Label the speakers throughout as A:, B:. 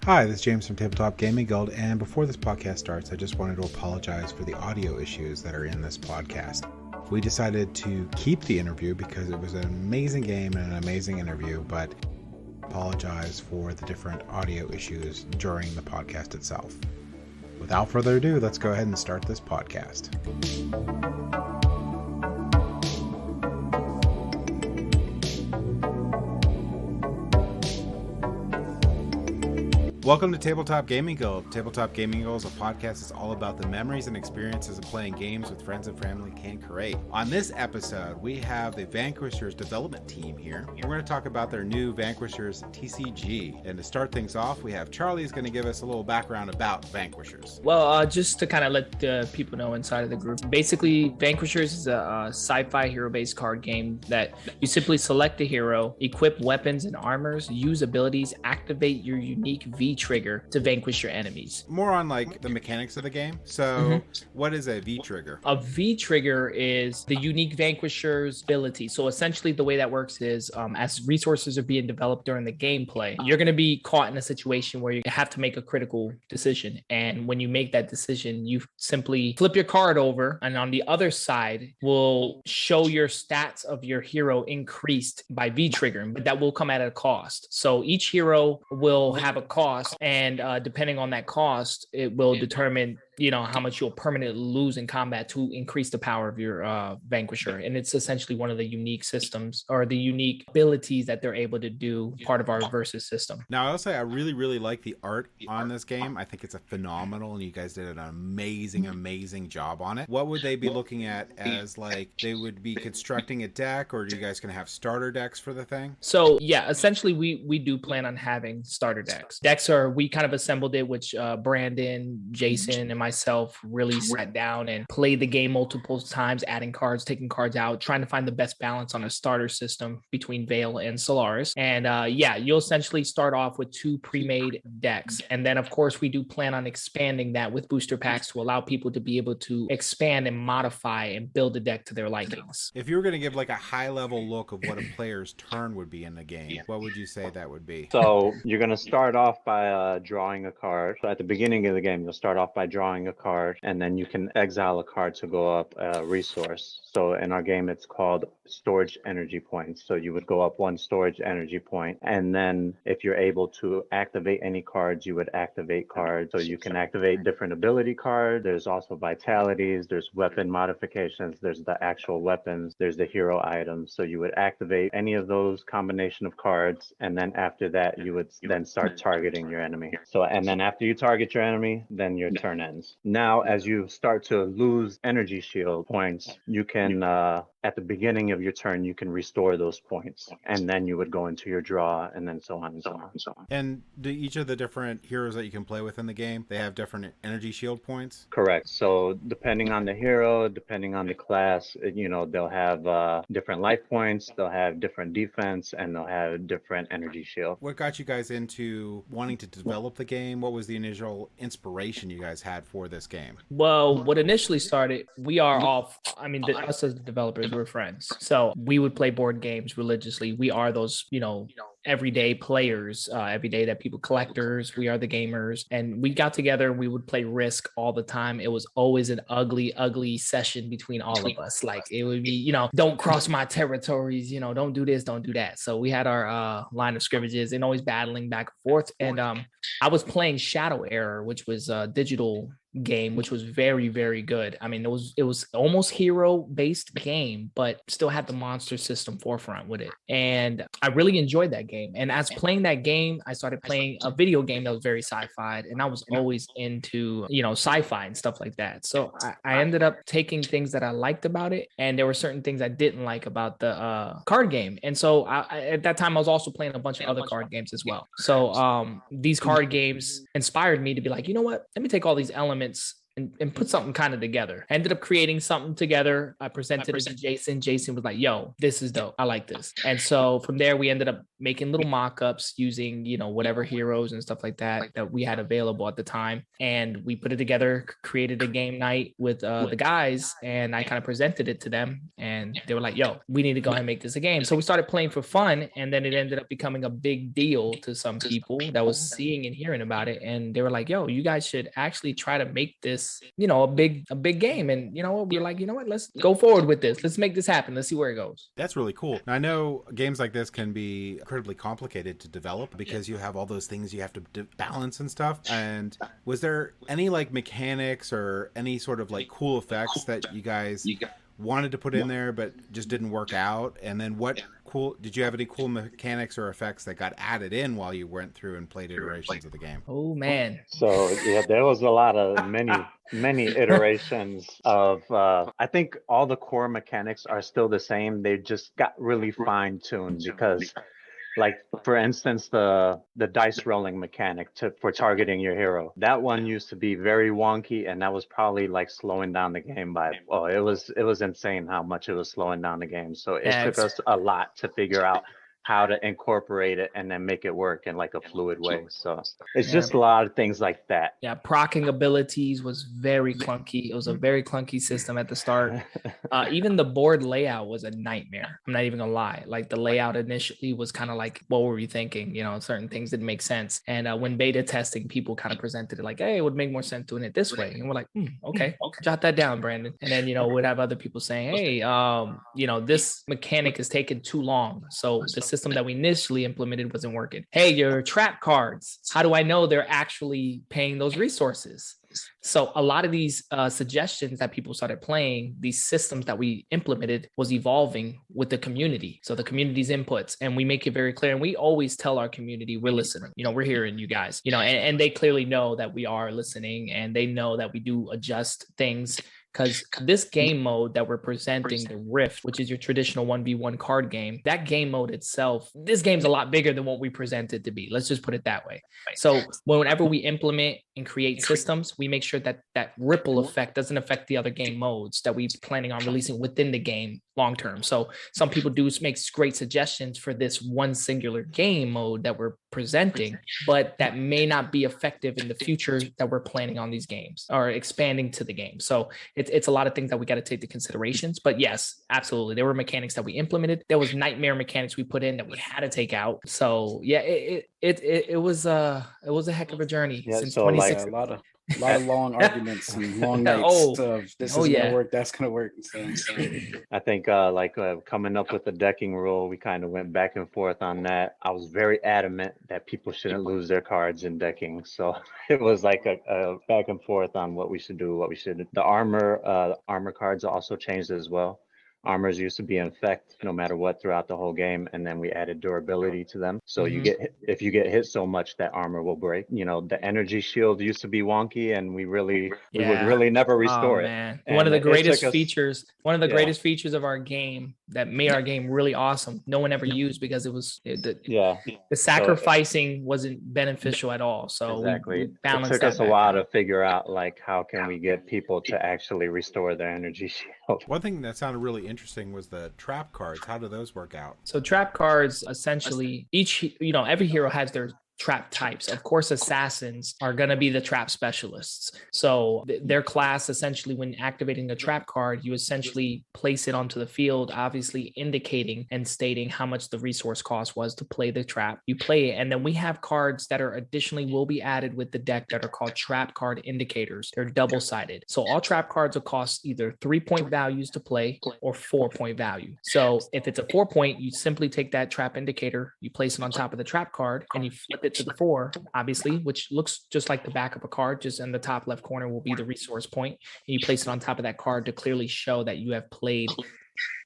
A: Hi, this is James from Tabletop Gaming Guild, and before this podcast starts, I just wanted to apologize for the audio issues that are in this podcast. We decided to keep the interview because it was an amazing game and an amazing interview, but apologize for the different audio issues during the podcast itself. Without further ado, let's go ahead and start this podcast. Welcome to Tabletop Gaming Guild. Tabletop Gaming Guild is a podcast that's all about the memories and experiences of playing games with friends and family can create. On this episode, we have the Vanquisher's development team here. We're going to talk about their new Vanquisher's TCG. And to start things off, we have Charlie is going to give us a little background about Vanquishers.
B: Well, just to kind of let the people know inside of the group, basically Vanquishers is a sci-fi hero-based card game that you simply select a hero, equip weapons and armors, use abilities, activate your unique V trigger to vanquish your enemies.
A: More on like the mechanics of the game. So what is a V trigger?
B: A V trigger is the unique Vanquisher's ability. So essentially the way that works is as resources are being developed during the gameplay, you're going to be caught in a situation where you have to make a critical decision. And when you make that decision, you simply flip your card over, and on the other side will show your stats of your hero increased by V triggering, but that will come at a cost. So each hero will have a cost, and depending on that cost, it will determine how much you'll permanently lose in combat to increase the power of your Vanquisher. And it's essentially one of the unique systems or the unique abilities that they're able to do, part of our versus system.
A: Now, I'll say I really like the art on this game. I think it's a phenomenal, and you guys did an amazing job on it. What would they be looking at as, like, they would be constructing a deck, or are you guys going to have starter decks for the thing?
B: So yeah, essentially we do plan on having starter decks. We kind of assembled it, which Brandon, Jason, and myself really sat down and played the game multiple times, adding cards, taking cards out, trying to find the best balance on a starter system between Veil and Solaris. And you'll essentially start off with 2 pre-made decks. And then of course we do plan on expanding that with booster packs to allow people to be able to expand and modify and build a deck to their likings.
A: If you were going to give like a high level look of what a player's turn would be in the game, what would you say that would be?
C: So you're going to start off by drawing a card. So at the beginning of the game, you'll start off by drawing a card, and then you can exile a card to go up a resource. So in our game, it's called storage energy points. So you would go up 1 storage energy point, and then if you're able to activate any cards, you would activate cards. So you can activate different ability cards. There's also vitalities, there's weapon modifications, there's the actual weapons, there's the hero items. So you would activate any of those combination of cards, and then after that, you would then start targeting your enemy. So, and then after you target your enemy, then your turn ends. Now, as you start to lose energy shield points, you can, at the beginning of your turn, you can restore those points, and then you would go into your draw, and then so on and so on and so on.
A: And do each of the different heroes that you can play with in the game, they have different energy shield points?
C: Correct. So depending on the hero, depending on the class, they'll have different life points, they'll have different defense, and they'll have different energy shield.
A: What got you guys into wanting to develop the game? What was the initial inspiration you guys had for this game?
B: Well, what initially started, us as developers, we're friends. So we would play board games religiously. We are those, everyday players, every day that people, collectors, we are the gamers. And we got together, we would play Risk all the time. It was always an ugly session between all of us. Like it would be, don't cross my territories, don't do this, don't do that. So we had our line of scrimmages and always battling back and forth. And I was playing Shadow Error, which was a digital game, which was very good. I mean, it was almost hero based game, but still had the monster system forefront with it. And I really enjoyed that game. And as playing that game, I started playing a video game that was very sci-fi, and I was always into sci-fi and stuff like that. So I ended up taking things that I liked about it, and there were certain things I didn't like about the card game. And so at that time I was also playing a bunch of other card games as well. So these card games inspired me to be like, you know what, let me take all these elements and put something kind of together. I ended up creating something together. I presented it to Jason. Jason was like, yo, this is dope. I like this. And so from there, we ended up making little mock-ups using, whatever heroes and stuff like that we had available at the time. And we put it together, created a game night with the guys, and I kind of presented it to them. And they were like, yo, we need to go ahead and make this a game. So we started playing for fun, and then it ended up becoming a big deal to some people that was seeing and hearing about it. And they were like, yo, you guys should actually try to make this, a big game. And we were like, let's go forward with this. Let's make this happen. Let's see where it goes.
A: That's really cool. Now, I know games like this can be incredibly complicated to develop because you have all those things you have to balance and stuff. And was there any like mechanics or any sort of like cool effects that you guys wanted to put in there but just didn't work out? And then did you have any cool mechanics or effects that got added in while you went through and played iterations of the game?
B: Oh man.
C: So yeah, there was a lot of many iterations of I think all the core mechanics are still the same. They just got really fine-tuned because, like, for instance, the dice rolling mechanic for targeting your hero, that one used to be very wonky, and that was probably like slowing down the game it was insane how much it was slowing down the game. So it took us a lot to figure out how to incorporate it and then make it work in like a fluid way. So it's just a lot of things like that.
B: Yeah, proccing abilities was very clunky. It was a very clunky system at the start. Even the board layout was a nightmare. I'm not even gonna lie. Like the layout initially was kind of like, what were we thinking? Certain things didn't make sense. And when beta testing, people kind of presented it like, hey, it would make more sense doing it this way. And we're like, okay, jot that down, Brandon. And then, we'd have other people saying, hey, this mechanic is taking too long. So the system that we initially implemented wasn't working. Hey, your trap cards, how do I know they're actually paying those resources? So a lot of these suggestions that people started playing, these systems that we implemented was evolving with the community. So the community's inputs, and we make it very clear. And we always tell our community, we're listening, we're hearing you guys, and they clearly know that we are listening, and they know that we do adjust things. Because this game mode that we're presenting, the Rift, which is your traditional 1v1 card game, that game mode itself, this game's a lot bigger than what we present it to be. Let's just put it that way. So whenever we implement and create systems, we make sure that that ripple effect doesn't affect the other game modes that we're planning on releasing within the game long term. So some people do make great suggestions for this one singular game mode that we're presenting, but that may not be effective in the future that we're planning on these games or expanding to the game. So it's a lot of things that we got to take into considerations. But yes, absolutely, there were mechanics that we implemented. There was nightmare mechanics we put in that we had to take out. So yeah, it was a heck of a journey since 2016.
D: A lot of long arguments and long nights of this is gonna work, that's gonna work. So.
C: I think coming up with the decking rule, we kind of went back and forth on that. I was very adamant that people shouldn't lose their cards in decking, so it was like a back and forth on what we should do, what we shouldn't. The armor cards also changed as well. Armors used to be in effect no matter what throughout the whole game, and then we added durability to them. So if you get hit so much, that armor will break. The energy shield used to be wonky, and we would really never restore it.
B: Man. One of the greatest features of our game that made our game really awesome, no one ever used because it was the sacrificing wasn't beneficial at all. So
C: exactly,
B: we balanced
C: it took us a while to figure out like how can we get people to actually restore their energy shield.
A: One thing that sounded really interesting was the trap cards. How do those work out?
B: So trap cards, essentially, every hero has their trap types. Of course, assassins are going to be the trap specialists. So their class, essentially, when activating the trap card, you essentially place it onto the field, obviously indicating and stating how much the resource cost was to play the trap. You play it, and then we have cards that are additionally will be added with the deck that are called trap card indicators. They're double-sided. So all trap cards will cost either 3-point values to play or 4-point value. So if it's a 4-point, you simply take that trap indicator, you place it on top of the trap card, and you flip it to the 4, obviously, which looks just like the back of a card. Just in the top left corner will be the resource point, and you place it on top of that card to clearly show that you have played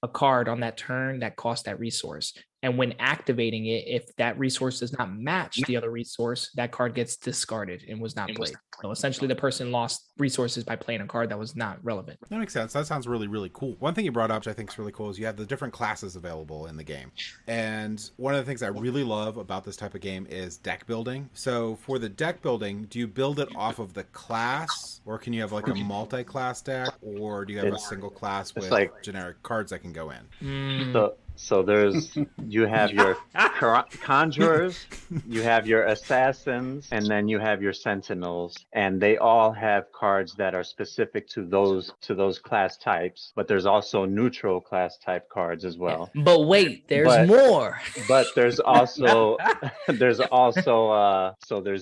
B: a card on that turn that cost that resource. And when activating it, if that resource does not match the other resource, that card gets discarded and was not played. So essentially the person lost resources by playing a card that was not relevant.
A: That makes sense. That sounds really, really cool. One thing you brought up, which I think is really cool, is you have the different classes available in the game. And one of the things I really love about this type of game is deck building. So for the deck building, do you build it off of the class, or can you have like a multi-class deck, or do you have a single class with generic cards that can go in?
C: So you have your conjurers, you have your assassins, and then you have your sentinels, and they all have cards that are specific to those class types. But there's also neutral class type cards as well.
B: But wait, there's more.
C: But there's also there's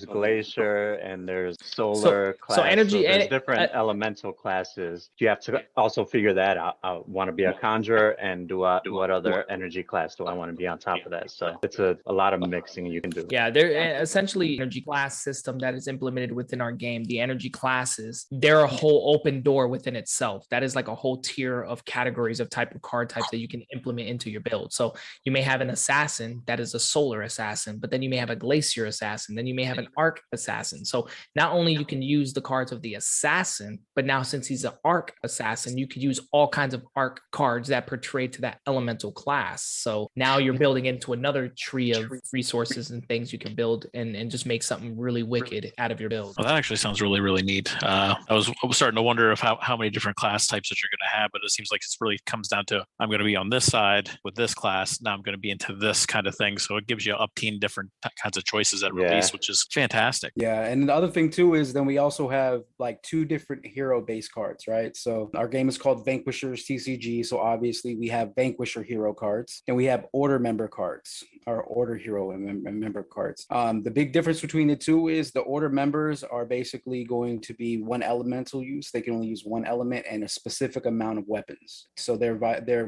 C: glacier and there's solar class. So energy, so there's different elemental classes. You have to also figure that out. I want to be a conjurer, and what other energy class do I want to be on top of that? So it's a lot of mixing you can do.
B: Yeah, they're essentially energy class system that is implemented within our game. The energy classes, they're a whole open door within itself. That is like a whole tier of categories of type of card types that you can implement into your build. So you may have an assassin that is a solar assassin, but then you may have a glacier assassin, then you may have an arc assassin. So not only you can use the cards of the assassin, but now since he's an arc assassin, you could use all kinds of arc cards that portray to that elemental class. So now you're building into another tree of resources and things you can build and just make something really wicked out of your build.
E: Well, that actually sounds really, really neat. I was starting to wonder of how many different class types that you're going to have, but it seems like it really comes down to, I'm going to be on this side with this class. Now I'm going to be into this kind of thing. So it gives you up to different kinds of choices at release, which is fantastic.
D: Yeah. And the other thing too is then we also have like 2 different hero base cards, right? So our game is called Vanquishers TCG. So obviously we have Vanquisher hero cards, and we have order member cards, or order hero and member cards. The big difference between the two is the order members are basically going to be one elemental use. They can only use one element and a specific amount of weapons. So their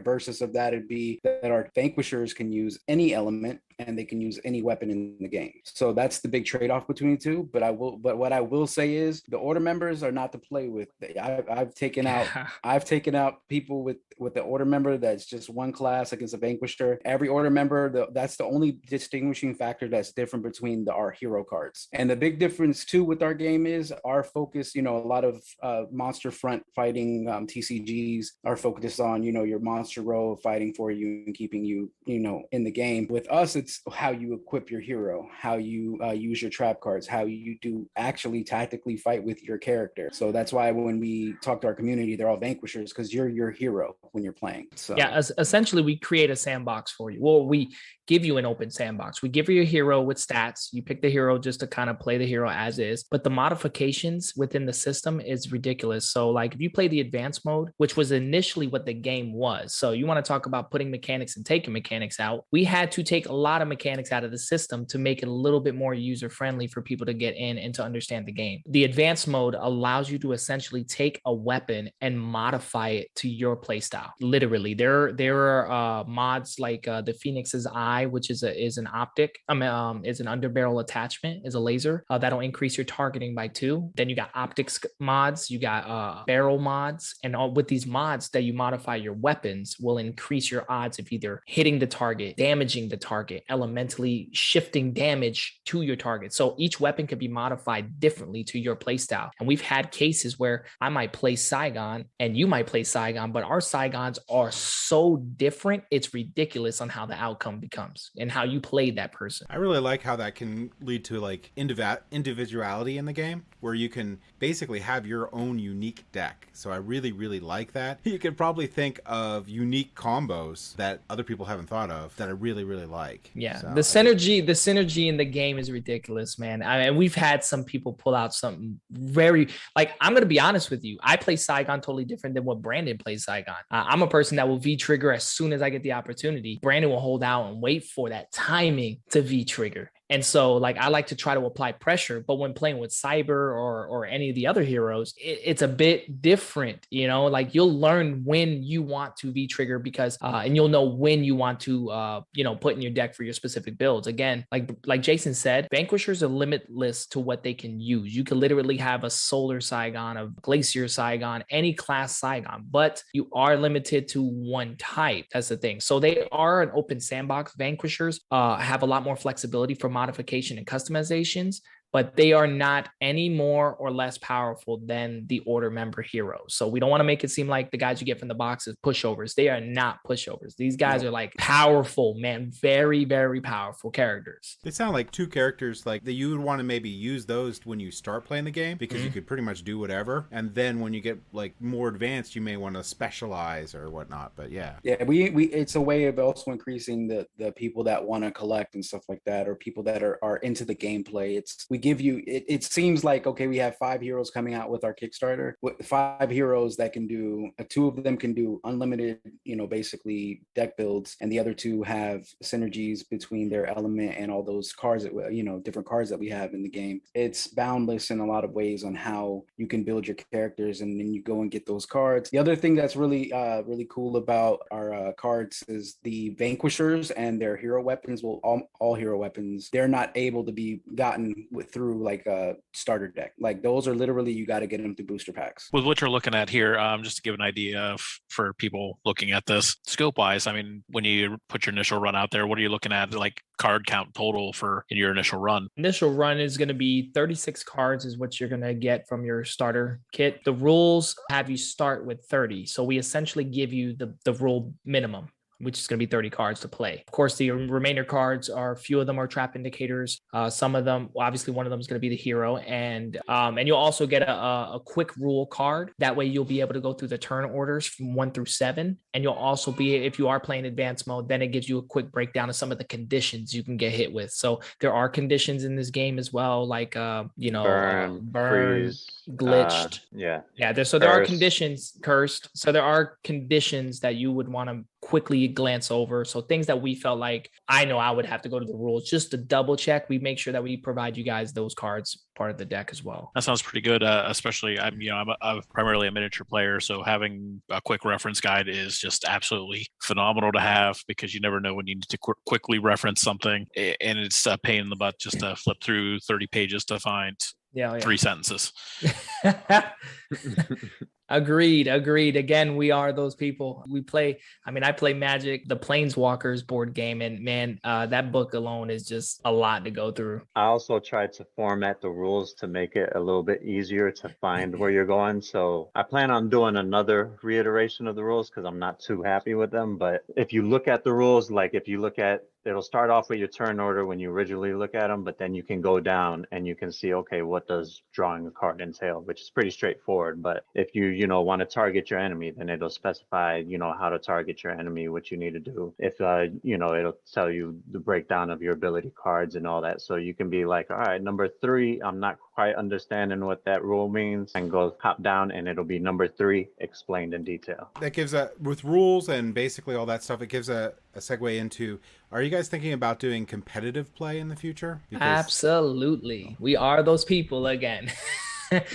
D: versus of that would be that our Vanquishers can use any element and they can use any weapon in the game. So that's the big trade-off between the two. But what I will say is the order members are not to play with. I've taken out people with the order member that's just one class against a Vanquisher. Every order member, that's the only distinguishing factor that's different between our hero cards. And the big difference too with our game is our focus, a lot of monster front fighting TCGs are focused on, your monster row fighting for you and keeping you, in the game. With us, it's how you equip your hero, how you use your trap cards, how you do actually tactically fight with your character. So that's why when we talk to our community, they're all Vanquishers, because you're your hero when you're playing. So
B: yeah, essentially we create a sandbox for you. Well, we give you an open sandbox. We give you a hero with stats. You pick the hero just to kind of play the hero as is, but the modifications within the system is ridiculous. So like if you play the advanced mode, which was initially what the game was. So you want to talk about putting mechanics and taking mechanics out. We had to take a lot of mechanics out of the system to make it a little bit more user friendly for people to get in and to understand the game. The advanced mode allows you to essentially take a weapon and modify it to your playstyle. Literally, there are mods like the Phoenix's Eye, which is an optic, is an underbarrel attachment, is a laser that'll increase your targeting by 2. Then you got optics mods, you got barrel mods, and all with these mods that you modify your weapons will increase your odds of either hitting the target, damaging the target, elementally shifting damage to your target. So each weapon can be modified differently to your playstyle. And we've had cases where I might play Saigon and you might play Saigon, but our Saigons are so different, it's ridiculous on how the outcome becomes and how you play that person.
A: I really like how that can lead to like individuality in the game, where you can basically have your own unique deck. So I really, really like that. You could probably think of unique combos that other people haven't thought of that I really, really like.
B: Yeah, so the synergy in the game is ridiculous, man. I mean, we've had some people pull out something very, like, I'm going to be honest with you. I play Saigon totally different than what Brandon plays Saigon. I'm a person that will V-trigger as soon as I get the opportunity. Brandon will hold out and wait for that timing to V-trigger. And so like I like to try to apply pressure, but when playing with Cyber or any of the other heroes, it's a bit different, you know, like you'll learn when you want to V-trigger because and you'll know when you want to you know, put in your deck for your specific builds. Again, like Jason said, Vanquishers are limitless to what they can use. You could literally have a Solar Saigon, a Glacier Saigon, any class Saigon, but you are limited to one type. That's the thing. So they are an open sandbox. Vanquishers have a lot more flexibility for modification and customizations, but they are not any more or less powerful than the order member heroes. So we don't want to make it seem like the guys you get from the box is pushovers. They are not pushovers. These guys are like powerful, man, very, very powerful characters.
A: They sound like two characters like that you would want to maybe use those when you start playing the game because you could pretty much do whatever. And then when you get like more advanced, you may want to specialize or whatnot. But yeah.
D: Yeah, we it's a way of also increasing the people that want to collect and stuff like that, or people that are into the gameplay. We give you it seems like, okay, we have 5 heroes coming out with our Kickstarter, with 5 heroes that can do 2 of them can do unlimited, you know, basically deck builds, and the other 2 have synergies between their element and all those cards that, you know, different cards that we have in the game. It's boundless in a lot of ways on how you can build your characters, and then you go and get those cards. The other thing that's really really cool about our cards is the Vanquishers and their hero weapons. Well, all hero weapons, they're not able to be gotten through like a starter deck. Like those are literally, you got to get them through booster packs.
E: With what you're looking at here, just to give an idea of, for people looking at this scope wise, I mean, when you put your initial run out there, what are you looking at, like card count total for in your initial run?
B: Initial run is going to be 36 cards is what you're going to get from your starter kit. The rules have you start with 30. So we essentially give you the rule minimum, which is going to be 30 cards to play. Of course, the remainder cards are, a few of them are trap indicators. Some of them, well, obviously one of them is going to be the hero. And you'll also get a quick rule card. That way you'll be able to go through the turn orders from 1 through 7. And you'll also be, if you are playing advanced mode, then it gives you a quick breakdown of some of the conditions you can get hit with. So there are conditions in this game as well, like, you know, burn,
C: freeze,
B: glitched.
C: Yeah.
B: There are conditions, cursed. So there are conditions that you would want to quickly glance over. So things that we felt like, I know I would have to go to the rules just to double check. We make sure that we provide you guys those cards part of the deck as well.
E: That sounds pretty good. Especially I'm primarily a miniature player, so having a quick reference guide is just absolutely phenomenal to have, because you never know when you need to quickly reference something, and it's a pain in the butt just to flip through 30 pages to find 3 sentences.
B: Agreed. Again, we are those people. I play Magic, the Planeswalkers board game, and man, that book alone is just a lot to go through.
C: I also tried to format the rules to make it a little bit easier to find where you're going. So I plan on doing another reiteration of the rules because I'm not too happy with them. But if you look at the rules, like if you look at, it'll start off with your turn order when you originally look at them, but then you can go down and you can see, okay, what does drawing a card entail, which is pretty straightforward. But if you want to target your enemy, then it'll specify, how to target your enemy, what you need to do. If, it'll tell you the breakdown of your ability cards and all that. So you can be like, all right, number 3, I'm not quite understanding what that rule means, and go hop down and it'll be number 3 explained in detail.
A: That gives with rules and basically all that stuff, it gives a segue into, are you guys thinking about doing competitive play in the future?
B: Absolutely. We are those people again.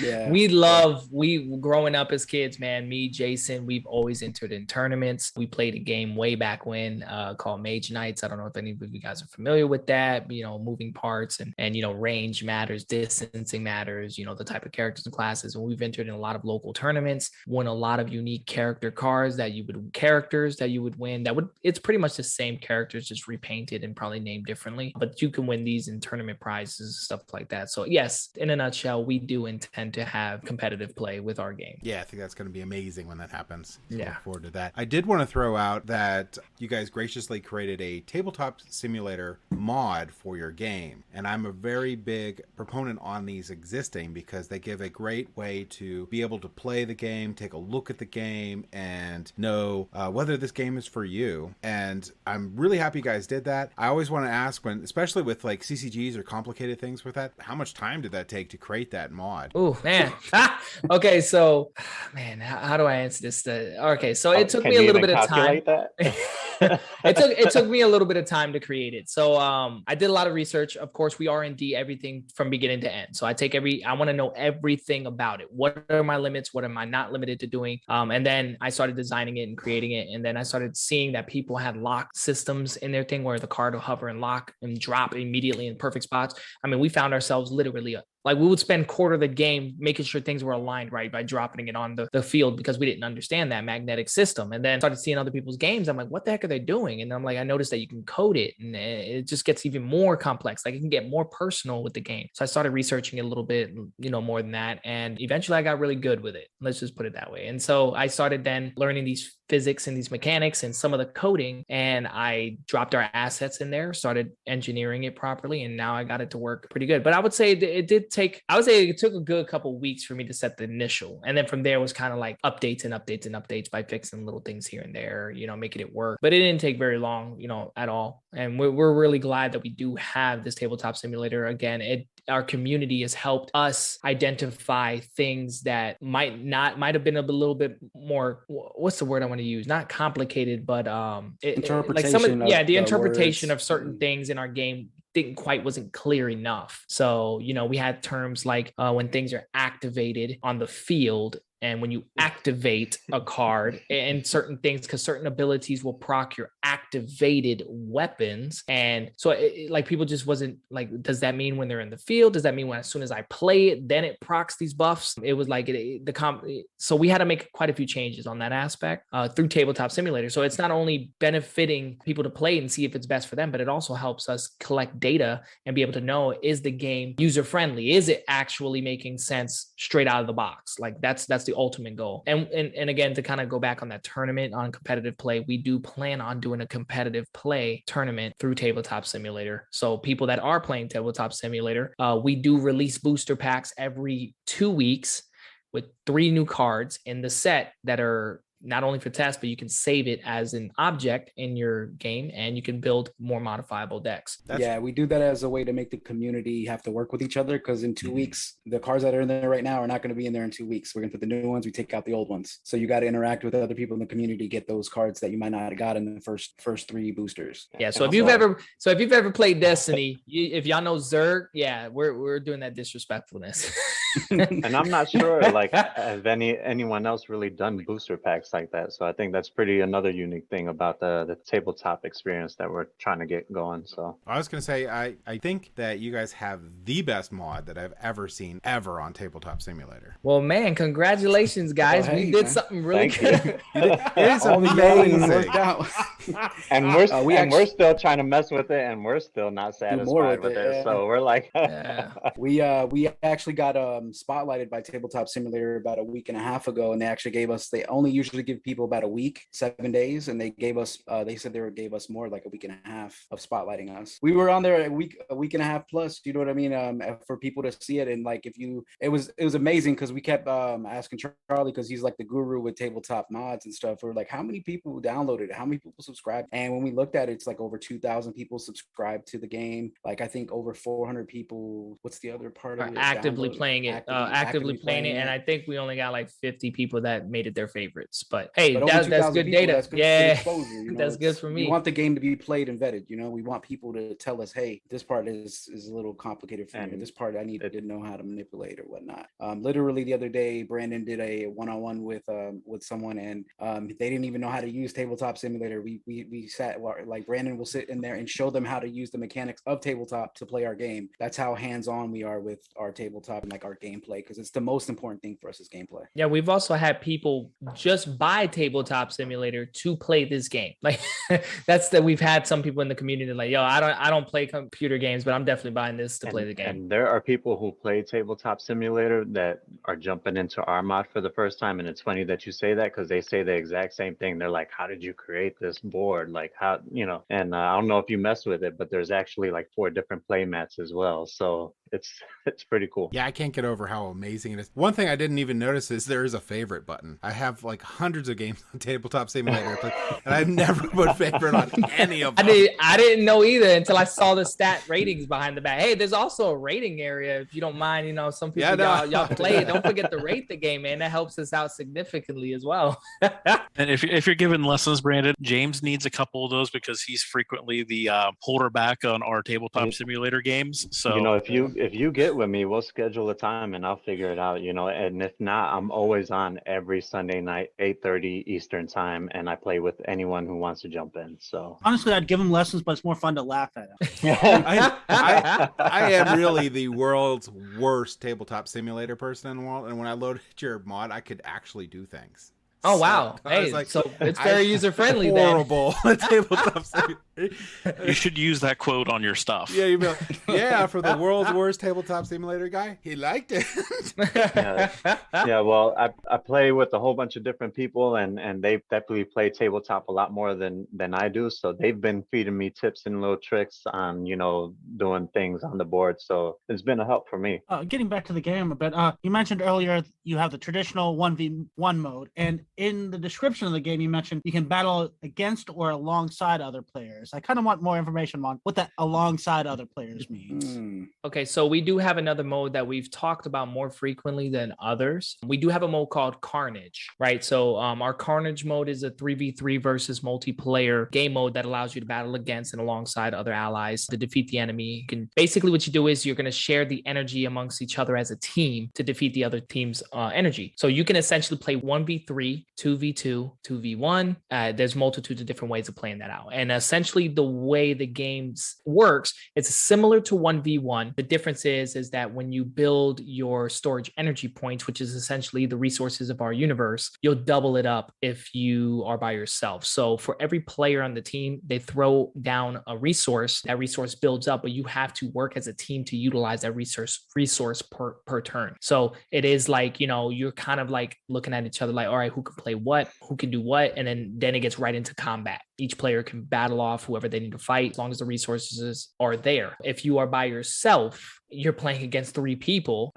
D: Yeah.
B: We growing up as kids, man, me, Jason, we've always entered in tournaments. We played a game way back when called Mage Knights. I don't know if any of you guys are familiar with that, moving parts and range matters, distancing matters, the type of characters and classes. And we've entered in a lot of local tournaments, won a lot of unique character cards that you would win. It's pretty much the same characters, just repainted and probably named differently, but you can win these in tournament prizes, stuff like that. So yes, in a nutshell, we do intend to have competitive play with our game.
A: Yeah, I think that's going to be amazing when that happens. So
B: yeah.
A: Look forward to that. I did want to throw out that you guys graciously created a tabletop simulator mod for your game. And I'm a very big proponent on these existing because they give a great way to be able to play the game, take a look at the game, and know whether this game is for you. And I'm really happy you guys did that. I always want to ask, especially with like CCGs or complicated things with that, how much time did that take to create that mod?
B: Oh, man. Okay, so, man, how do I answer this? Okay, so it took me a little bit of time. It took me a little bit of time to create it. So I did a lot of research. Of course, we R&D everything from beginning to end. So I want to know everything about it. What are my limits? What am I not limited to doing? And then I started designing it and creating it. And then I started seeing that people had lock systems in their thing where the card will hover and lock and drop immediately in perfect spots. I mean, we found ourselves literally like we would spend quarter of the game making sure things were aligned right by dropping it on the field because we didn't understand that magnetic system. And then started seeing other people's games. I'm like, what the heck are they doing? And I'm like, I noticed that you can code it and it just gets even more complex. Like it can get more personal with the game. So I started researching it a little bit, more than that. And eventually I got really good with it. Let's just put it that way. And so I started then learning these physics and these mechanics and some of the coding, and I dropped our assets in there, started engineering it properly, and now I got it to work pretty good. But I would say it took a good couple of weeks for me to set the initial, and then from there was kind of like updates and updates and updates by fixing little things here and there, making it work. But it didn't take very long, at all. And we're really glad that we do have this tabletop simulator. Again, our community has helped us identify things that might have been a little bit more, what's the word I want to use? Not complicated, but
D: interpretation.
B: The interpretation of certain things in our game wasn't clear enough. So, we had terms like when things are activated on the field, and when you activate a card and certain things, because certain abilities will proc your activated weapons. And so people just wasn't like, does that mean when they're in the field? Does that mean when as soon as I play it, then it procs these buffs? It was like so we had to make quite a few changes on that aspect through Tabletop Simulator. So it's not only benefiting people to play and see if it's best for them, but it also helps us collect data and be able to know, is the game user friendly? Is it actually making sense straight out of the box? Like that's the ultimate goal. And again, to kind of go back on that tournament on competitive play, we do plan on doing a competitive play tournament through Tabletop Simulator. So people that are playing Tabletop Simulator, we do release booster packs every 2 weeks with 3 new cards in the set that are not only for tests, but you can save it as an object in your game, and you can build more modifiable decks.
D: We do that as a way to make the community have to work with each other, because in 2 weeks, the cards that are in there right now are not going to be in there in 2 weeks. We're going to put the new ones, we take out the old ones. So you got to interact with other people in the community, get those cards that you might not have got in the first 3 boosters.
B: Yeah. So if you've ever played Destiny, if y'all know Zerg, we're doing that disrespectfulness.
C: And I'm not sure have anyone else really done booster packs like that. So I think that's another unique thing about the tabletop experience that we're trying to get going. So
A: I was going to say, I think that you guys have the best mod that I've ever seen on Tabletop Simulator.
B: Well, man, congratulations, guys. We did something really good.
A: It's amazing.
C: And we're still trying to mess with it, and we're still not satisfied with it. So we're like,
D: we actually got spotlighted by Tabletop Simulator about a week and a half ago, and they only usually give people about a week, 7 days, and they gave us they said they gave us more, like a week and a half of spotlighting us. We were on there a week and a half plus, you know what I mean, for people to see it. And like, it was amazing, because we kept asking Charlie, because he's like the guru with tabletop mods and stuff. We're like, how many people downloaded it, how many people subscribed? And when we looked at it, it's like over 2,000 people subscribed to the game. Like, I think over 400 people, what's the other part of it,
B: actively playing it, actively playing it. And I think we only got like 50 people that made it their favorites. But hey, that's good data. That's good exposure, that's good for me.
D: We want the game to be played and vetted. We want people to tell us, hey, this part is a little complicated for me. This part I didn't know how to manipulate or whatnot. Literally the other day, Brandon did a one-on-one with someone, and they didn't even know how to use Tabletop Simulator. We sat, like, Brandon will sit in there and show them how to use the mechanics of tabletop to play our game. That's how hands-on we are with our tabletop and like our gameplay, because it's the most important thing for us is gameplay.
B: Yeah, we've also had people just buy Tabletop Simulator to play this game. Like we've had some people in the community like, yo, I don't play computer games, but I'm definitely buying this to play the game.
C: And there are people who play Tabletop Simulator that are jumping into our mod for the first time, and it's funny that you say that, because they say the exact same thing. They're like, how did you create this board? Like, how, and I don't know if you mess with it, but there's actually like 4 different play mats as well. So it's pretty cool.
A: Yeah, I can't get over how amazing it is. One thing I didn't even notice is there is a favorite button. I have like hundreds of games on Tabletop Simulator, and I've never put favorite on any of them.
B: I didn't know either until I saw the stat ratings behind the back. Hey, there's also a rating area if you don't mind. Some people y'all play it. Don't forget to rate the game, man. That helps us out significantly as well.
E: And if you're giving lessons, Brandon, James needs a couple of those because he's frequently the holder back on our Tabletop Simulator games. So
C: if you get with me, we'll schedule a time and I'll figure it out. And if not, I'm always on every Sunday night, 8:30 Eastern time, and I play with anyone who wants to jump in. So
F: honestly, I'd give him lessons, but it's more fun to laugh at him.
A: I am really the world's worst Tabletop Simulator person in the world, and when I loaded your mod, I could actually do things.
B: Oh wow! Hey, so it's very user friendly.
A: Horrible Tabletop Simulator.
E: You should use that quote on your stuff.
A: Yeah, you'd be like, yeah, for the world's worst Tabletop Simulator guy, he liked it.
C: Yeah, well, I play with a whole bunch of different people, and they definitely play tabletop a lot more than I do. So they've been feeding me tips and little tricks on doing things on the board. So it's been a help for me.
F: Getting back to the game a bit, you mentioned earlier you have the traditional 1v1 mode, and in the description of the game, you mentioned you can battle against or alongside other players. I kind of want more information on what that alongside other players means.
B: Okay, so we do have another mode that we've talked about more frequently than others. We do have a mode called Carnage, right? So our Carnage mode is a 3v3 versus multiplayer game mode that allows you to battle against and alongside other allies to defeat the enemy. Basically what you do is you're going to share the energy amongst each other as a team to defeat the other team's energy. So you can essentially play 1v3, 2v2, 2v1. There's multitudes of different ways of playing that out. And essentially the way the game works, it's similar to 1v1. The difference is that when you build your storage energy points, which is essentially the resources of our universe, you'll double it up if you are by yourself. So for every player on the team, they throw down a resource. That resource builds up, but you have to work as a team to utilize that resource per turn. So it is like, you're kind of like looking at each other like, all right, who can play what, who can do what, and then it gets right into combat. Each player can battle off whoever they need to fight as long as the resources are there. If you are by yourself, you're playing against three people.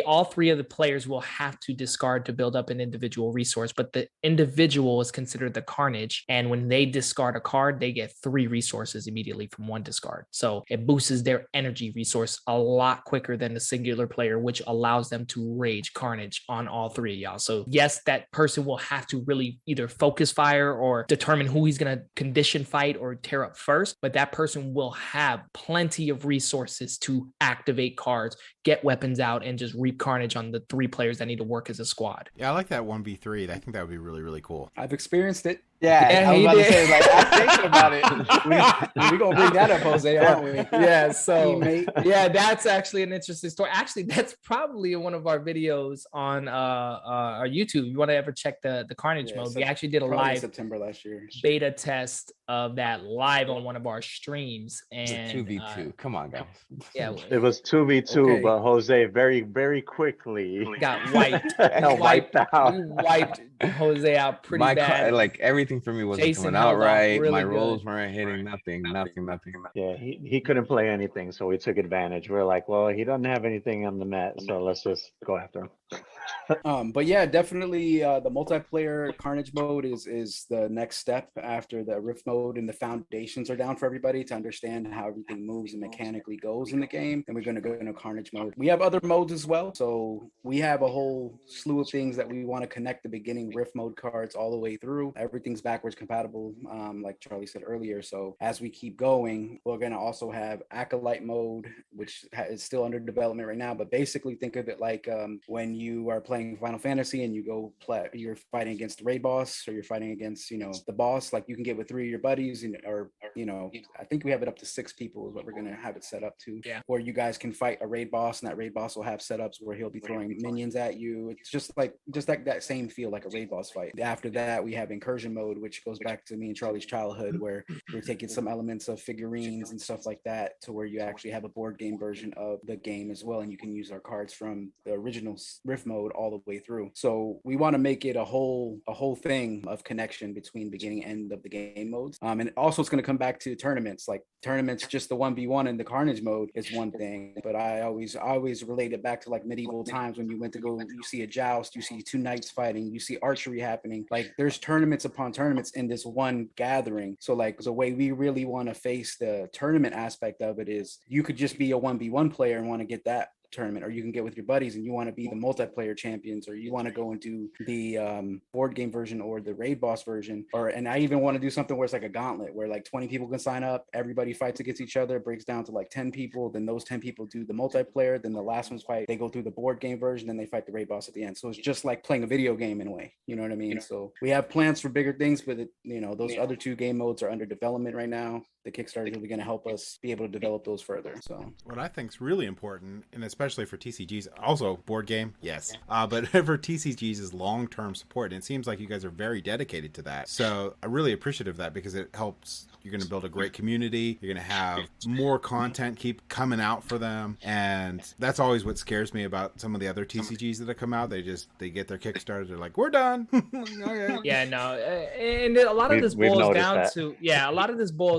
B: All three of the players will have to discard to build up an individual resource, but the individual is considered the Carnage. And when they discard a card, they get 3 resources immediately from one discard. So it boosts their energy resource a lot quicker than the singular player, which allows them to rage Carnage on all 3 of y'all. So yes, that person will have to really either focus fire or determine who he's going to condition fight or tear up first, but that person will have plenty of resources to activate cards, get weapons out, and just reap carnage on the 3 players that need to work as a squad.
A: Yeah, I like that 1v3. I think that would be really, really cool.
D: I've experienced it.
G: Yeah, I was about to say, like, I'm thinking about it.
D: We're going to bring that up, Jose, aren't we?
B: Yeah, so, yeah, that's actually an interesting story. Actually, that's probably in one of our videos on our YouTube. You want to ever check the Carnage mode? We actually did a live
D: September last year
B: beta test of that live on one of our streams. And
G: 2v2. Come on, guys.
B: Yeah,
C: it was 2v2, but Jose very, very quickly
B: got wiped.
C: wiped out.
B: We wiped Jose out pretty bad.
G: Like everything for me wasn't
B: Jason
G: coming out right.
B: Really
G: my
B: good.
G: rolls weren't hitting nothing.
C: Yeah, he couldn't play anything, so we took advantage. We're like, well, he doesn't have anything on the mat, so let's just go after him.
D: But yeah, definitely the multiplayer Carnage mode is the next step after the Rift mode, and the foundations are down for everybody to understand how everything moves and mechanically goes in the game. And we're going to go into Carnage mode. We have other modes as well, so we have a whole slew of things that we want to connect the beginning Rift mode cards all the way through. Everything's backwards compatible, like Charlie said earlier. So as we keep going, we're going to also have Acolyte mode, which is still under development right now. But basically, think of it like when you are playing Final Fantasy and you're fighting against the raid boss, or you're fighting against the boss. Like you can get with 3 of your buddies, or I think we have it up to 6 people is what we're going to have it set up to.
B: Yeah.
D: Or you guys can fight a raid boss, and that raid boss will have setups where he'll be throwing minions at you. It's just like that same feel like a raid boss fight. After that, we have incursion mode, which goes back to me and Charlie's childhood, where we're taking some elements of figurines and stuff like that to where you actually have a board game version of the game as well, and you can use our cards from the original Rift mode all all the way through. So we want to make it a whole thing of connection between beginning and end of the game modes. And also it's going to come back to tournaments. Like tournaments, just the 1v1 and the Carnage mode is one thing, but I always relate it back to like medieval times when you went to go, you see a joust, you see two knights fighting, you see archery happening. Like there's tournaments upon tournaments in this one gathering. So like the way we really want to face the tournament aspect of it is you could just be a 1v1 player and want to get that tournament, or you can get with your buddies and you want to be the multiplayer champions, or you want to go and do the board game version or the raid boss version, and I even want to do something where it's like a gauntlet where like 20 people can sign up, everybody fights against each other, breaks down to like 10 people, then those 10 people do the multiplayer, then the last ones fight, they go through the board game version, then they fight the raid boss at the end. So it's just like playing a video game in a way, you know what I mean? So we have plans for bigger things, but those other two game modes are under development right now. The Kickstarter is really going to help us be able to develop those further. So
A: what I think is really important, and especially for TCGs, also board game, yes, but for TCGs is long-term support. And it seems like you guys are very dedicated to that. So I'm really appreciative of that because it helps. You're going to build a great community. You're going to have more content keep coming out for them. And that's always what scares me about some of the other TCGs that have come out. They get their Kickstarter. They're like, we're done. Okay.
B: Yeah, no. And a lot of this boils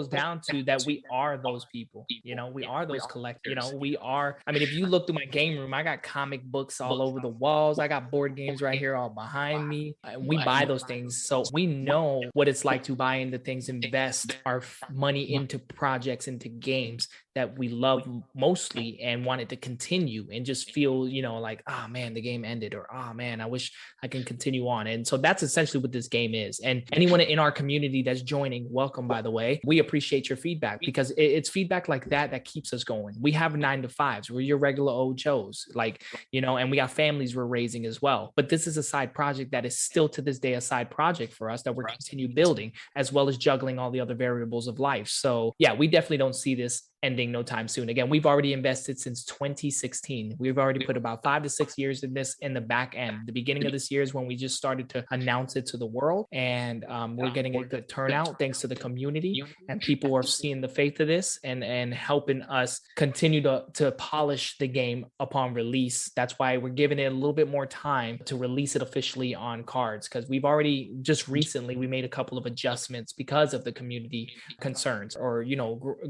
B: down to that we are those people. We are those collectors. We are. I mean, if you look through my game room, I got comic books all over the walls. I got board games right here all behind me. We buy those things. So we know what it's like to buy into things, invest our money into projects, into games that we love mostly and want it to continue, and just feel, like, oh man, the game ended, or oh man, I wish I can continue on. And so that's essentially what this game is. And anyone in our community that's joining, welcome, by the way. We appreciate your feedback, because it's feedback like that keeps us going. We have 9-to-5s. We're your regular old Joes, and we got families we're raising as well. But this is a side project that is still to this day a side project for us that we're continue building, as well as juggling all the other variables of life. So yeah, we definitely don't see this ending no time soon. Again, we've already invested since 2016. We've already put about 5 to 6 years in this in the back end. The beginning of this year is when we just started to announce it to the world, and we're getting a good turnout thanks to the community, and people are seeing the faith of this and helping us continue to polish the game upon release. That's why we're giving it a little bit more time to release it officially on cards, because we've already just recently we made a couple of adjustments because of the community concerns, or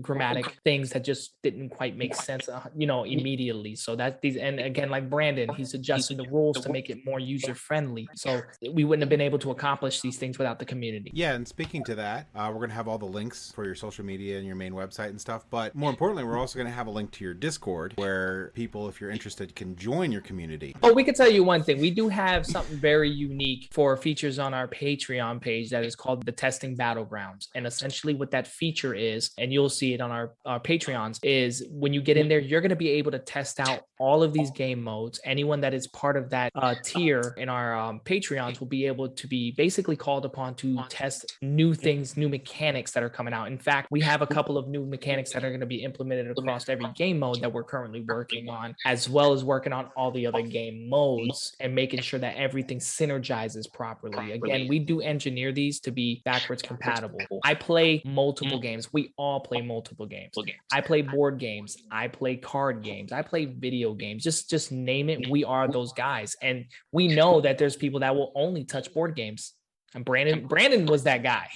B: grammatic things that just didn't quite make sense, immediately. So that these, and again, like Brandon, he's adjusting the rules to make it more user friendly. So we wouldn't have been able to accomplish these things without the community.
A: Yeah, and speaking to that, we're going to have all the links for your social media and your main website and stuff. But more importantly, we're also going to have a link to your Discord where people, if you're interested, can join your community.
B: Oh, we can tell you one thing. We do have something very unique for features on our Patreon page that is called the Testing Battlegrounds. And essentially what that feature is, and you'll see it on our Patreons, is when you get in there, you're going to be able to test out all of these game modes. Anyone that is part of that tier in our Patreons will be able to be basically called upon to test new things, new mechanics that are coming out. In fact, we have a couple of new mechanics that are going to be implemented across every game mode that we're currently working on, as well as working on all the other game modes and making sure that everything synergizes properly. Again, we do engineer these to be backwards compatible. I play multiple games. We all play multiple games. I play board games. I play card games. I play video games. Just name it. We are those guys. And we know that there's people that will only touch board games. And Brandon was that guy.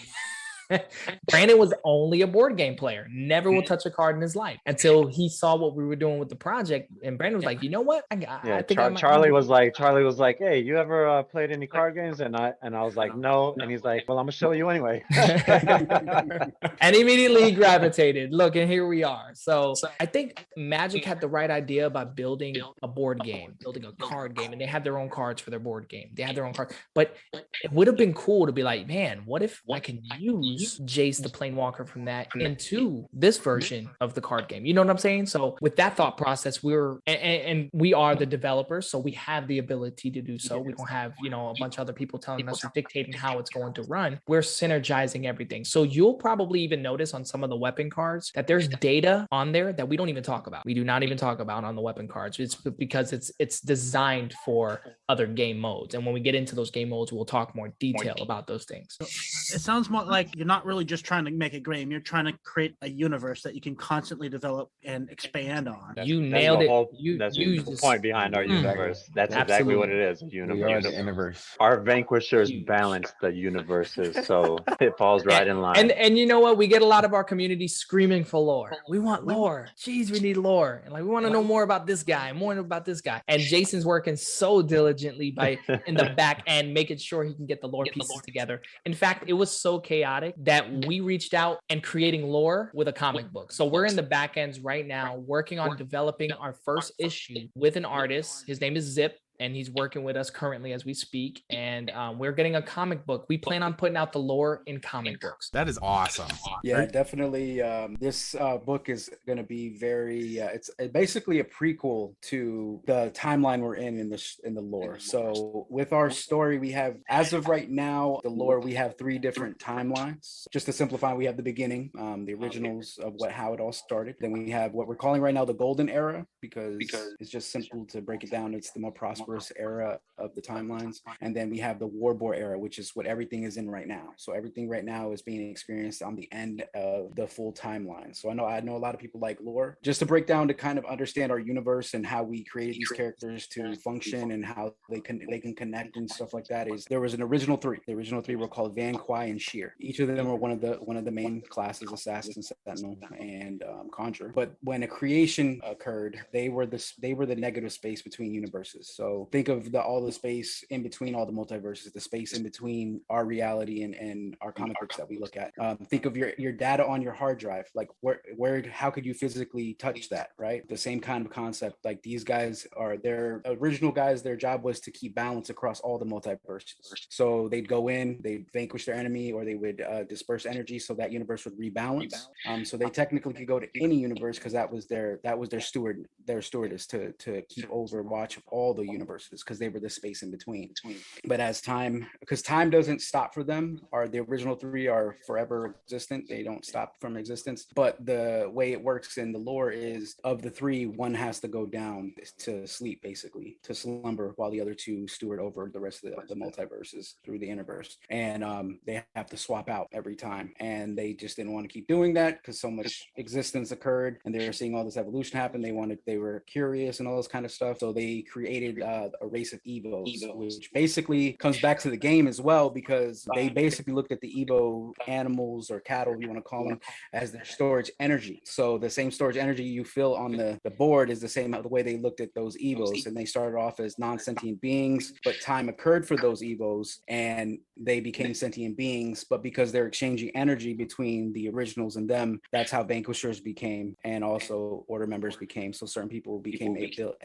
B: Brandon was only a board game player, never will touch a card in his life until he saw what we were doing with the project. And Brandon was like, you know what? I think
C: Charlie was like, hey, you ever played any card games? And I was like, no. And he's like, well, I'm gonna show you anyway.
B: And immediately he gravitated. Look, and here we are. So I think Magic had the right idea about building a board game, building a card game, and they had their own cards for their board game. They had their own cards, but it would have been cool to be like, man, what if I can use Jace the Planewalker from that into this version of the card game? You know what I'm saying? So with that thought process, we are the developers, so we have the ability to do so. We don't have, a bunch of other people telling us or dictating how it's going to run. We're synergizing everything. So you'll probably even notice on some of the weapon cards that there's data on there that we don't even talk about. We do not even talk about on the weapon cards. It's because it's designed for other game modes. And when we get into those game modes, we'll talk more detail about those things.
F: It sounds more like you're not really just trying to make a game. You're trying to create a universe that you can constantly develop and expand on.
B: You nailed it.
C: That's
B: you
C: the
B: just
C: point behind our universe. That's exactly what it is. A
G: We are the
C: universe.
G: universe.
C: Our vanquishers
B: Huge.
C: balance the universes, so it falls right in line.
B: And you know what? We get a lot of our community screaming for lore. We want lore. Jeez, we need lore. And like, we want to know more about this guy, more about this guy. And Jason's working so diligently by in the back end, making sure he can get the lore pieces together. In fact, it was so chaotic that we reached out and creating lore with a comic book. So we're in the back ends right now, working on developing our first issue with an artist. His name is Zip, and he's working with us currently as we speak. And we're getting a comic book. We plan on putting out the lore in comic books.
A: That is awesome.
D: Yeah, definitely. This book is going to be very. It's basically a prequel to the timeline we're in the lore. So with our story, we have, as of right now, the lore. We have 3 different timelines. Just to simplify, we have the beginning, the originals of how it all started. Then we have what we're calling right now the Golden Era, because it's just simple to break it down. It's the more prosperous era of the timelines. And then we have the Warboard era, which is what everything is in right now. So everything right now is being experienced on the end of the full timeline. So I know a lot of people like lore. Just to break down, to kind of understand our universe and how we created these characters to function and how they can connect and stuff like that, is there was an original 3. The original 3 were called Vanquisher and Sheer. Each of them were one of the main classes: Assassin, Sentinel, and Conjurer. But when a creation occurred, they were the negative space between universes. So think of all the space in between all the multiverses, the space in between our reality and our comic books that we look at. Think of your data on your hard drive. Like how could you physically touch that, right? The same kind of concept. Like, these guys are their original guys. Their job was to keep balance across all the multiverses. So they'd go in, they'd vanquish their enemy, or they would disperse energy so that universe would rebalance. So they technically could go to any universe because that was their stewardess to keep overwatch of all the universes, because they were the space in between. But as time, because time doesn't stop for them, the original 3 are forever existent. They don't stop from existence. But the way it works in the lore is, of the 3, one has to go down to sleep, basically to slumber, while the other 2 steward over the rest of the multiverses through the universe. And they have to swap out every time. And they just didn't want to keep doing that because so much existence occurred and they were seeing all this evolution happen. They were curious and all this kind of stuff. So they created a race of Evos, which basically comes back to the game as well, because they basically looked at the Evo animals, or cattle, if you want to call them, as their storage energy. So the same storage energy you feel on the board is the same the way they looked at those Evos. And they started off as non-sentient beings, but time occurred for those Evos and they became sentient beings. But because they're exchanging energy between the originals and them, that's how Vanquishers became, and also Order members became. So certain people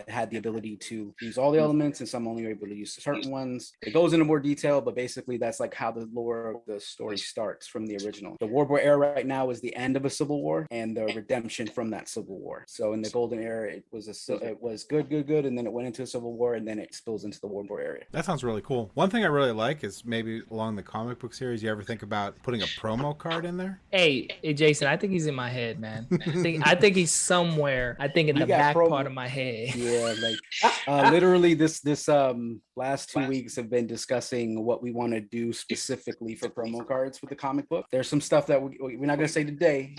D: had the ability to use all the elements, and some only were able to use certain ones. It goes into more detail, but basically that's like how the lore of the story starts from the original. The Warboard era right now is the end of a civil war and the redemption from that civil war. So in the Golden Era, it was good, and then it went into a civil war, and then it spills into the Warboard area.
A: That sounds really cool. One thing I really like is, maybe along the comic book series, you ever think about putting a promo card in there?
B: Hey, Jason, I think he's in my head, man. I think he's somewhere. I think in the back part of my head.
D: Yeah, like literally this last 2 weeks have been discussing what we want to do specifically for promo cards with the comic book. There's some stuff that we're not going to say today.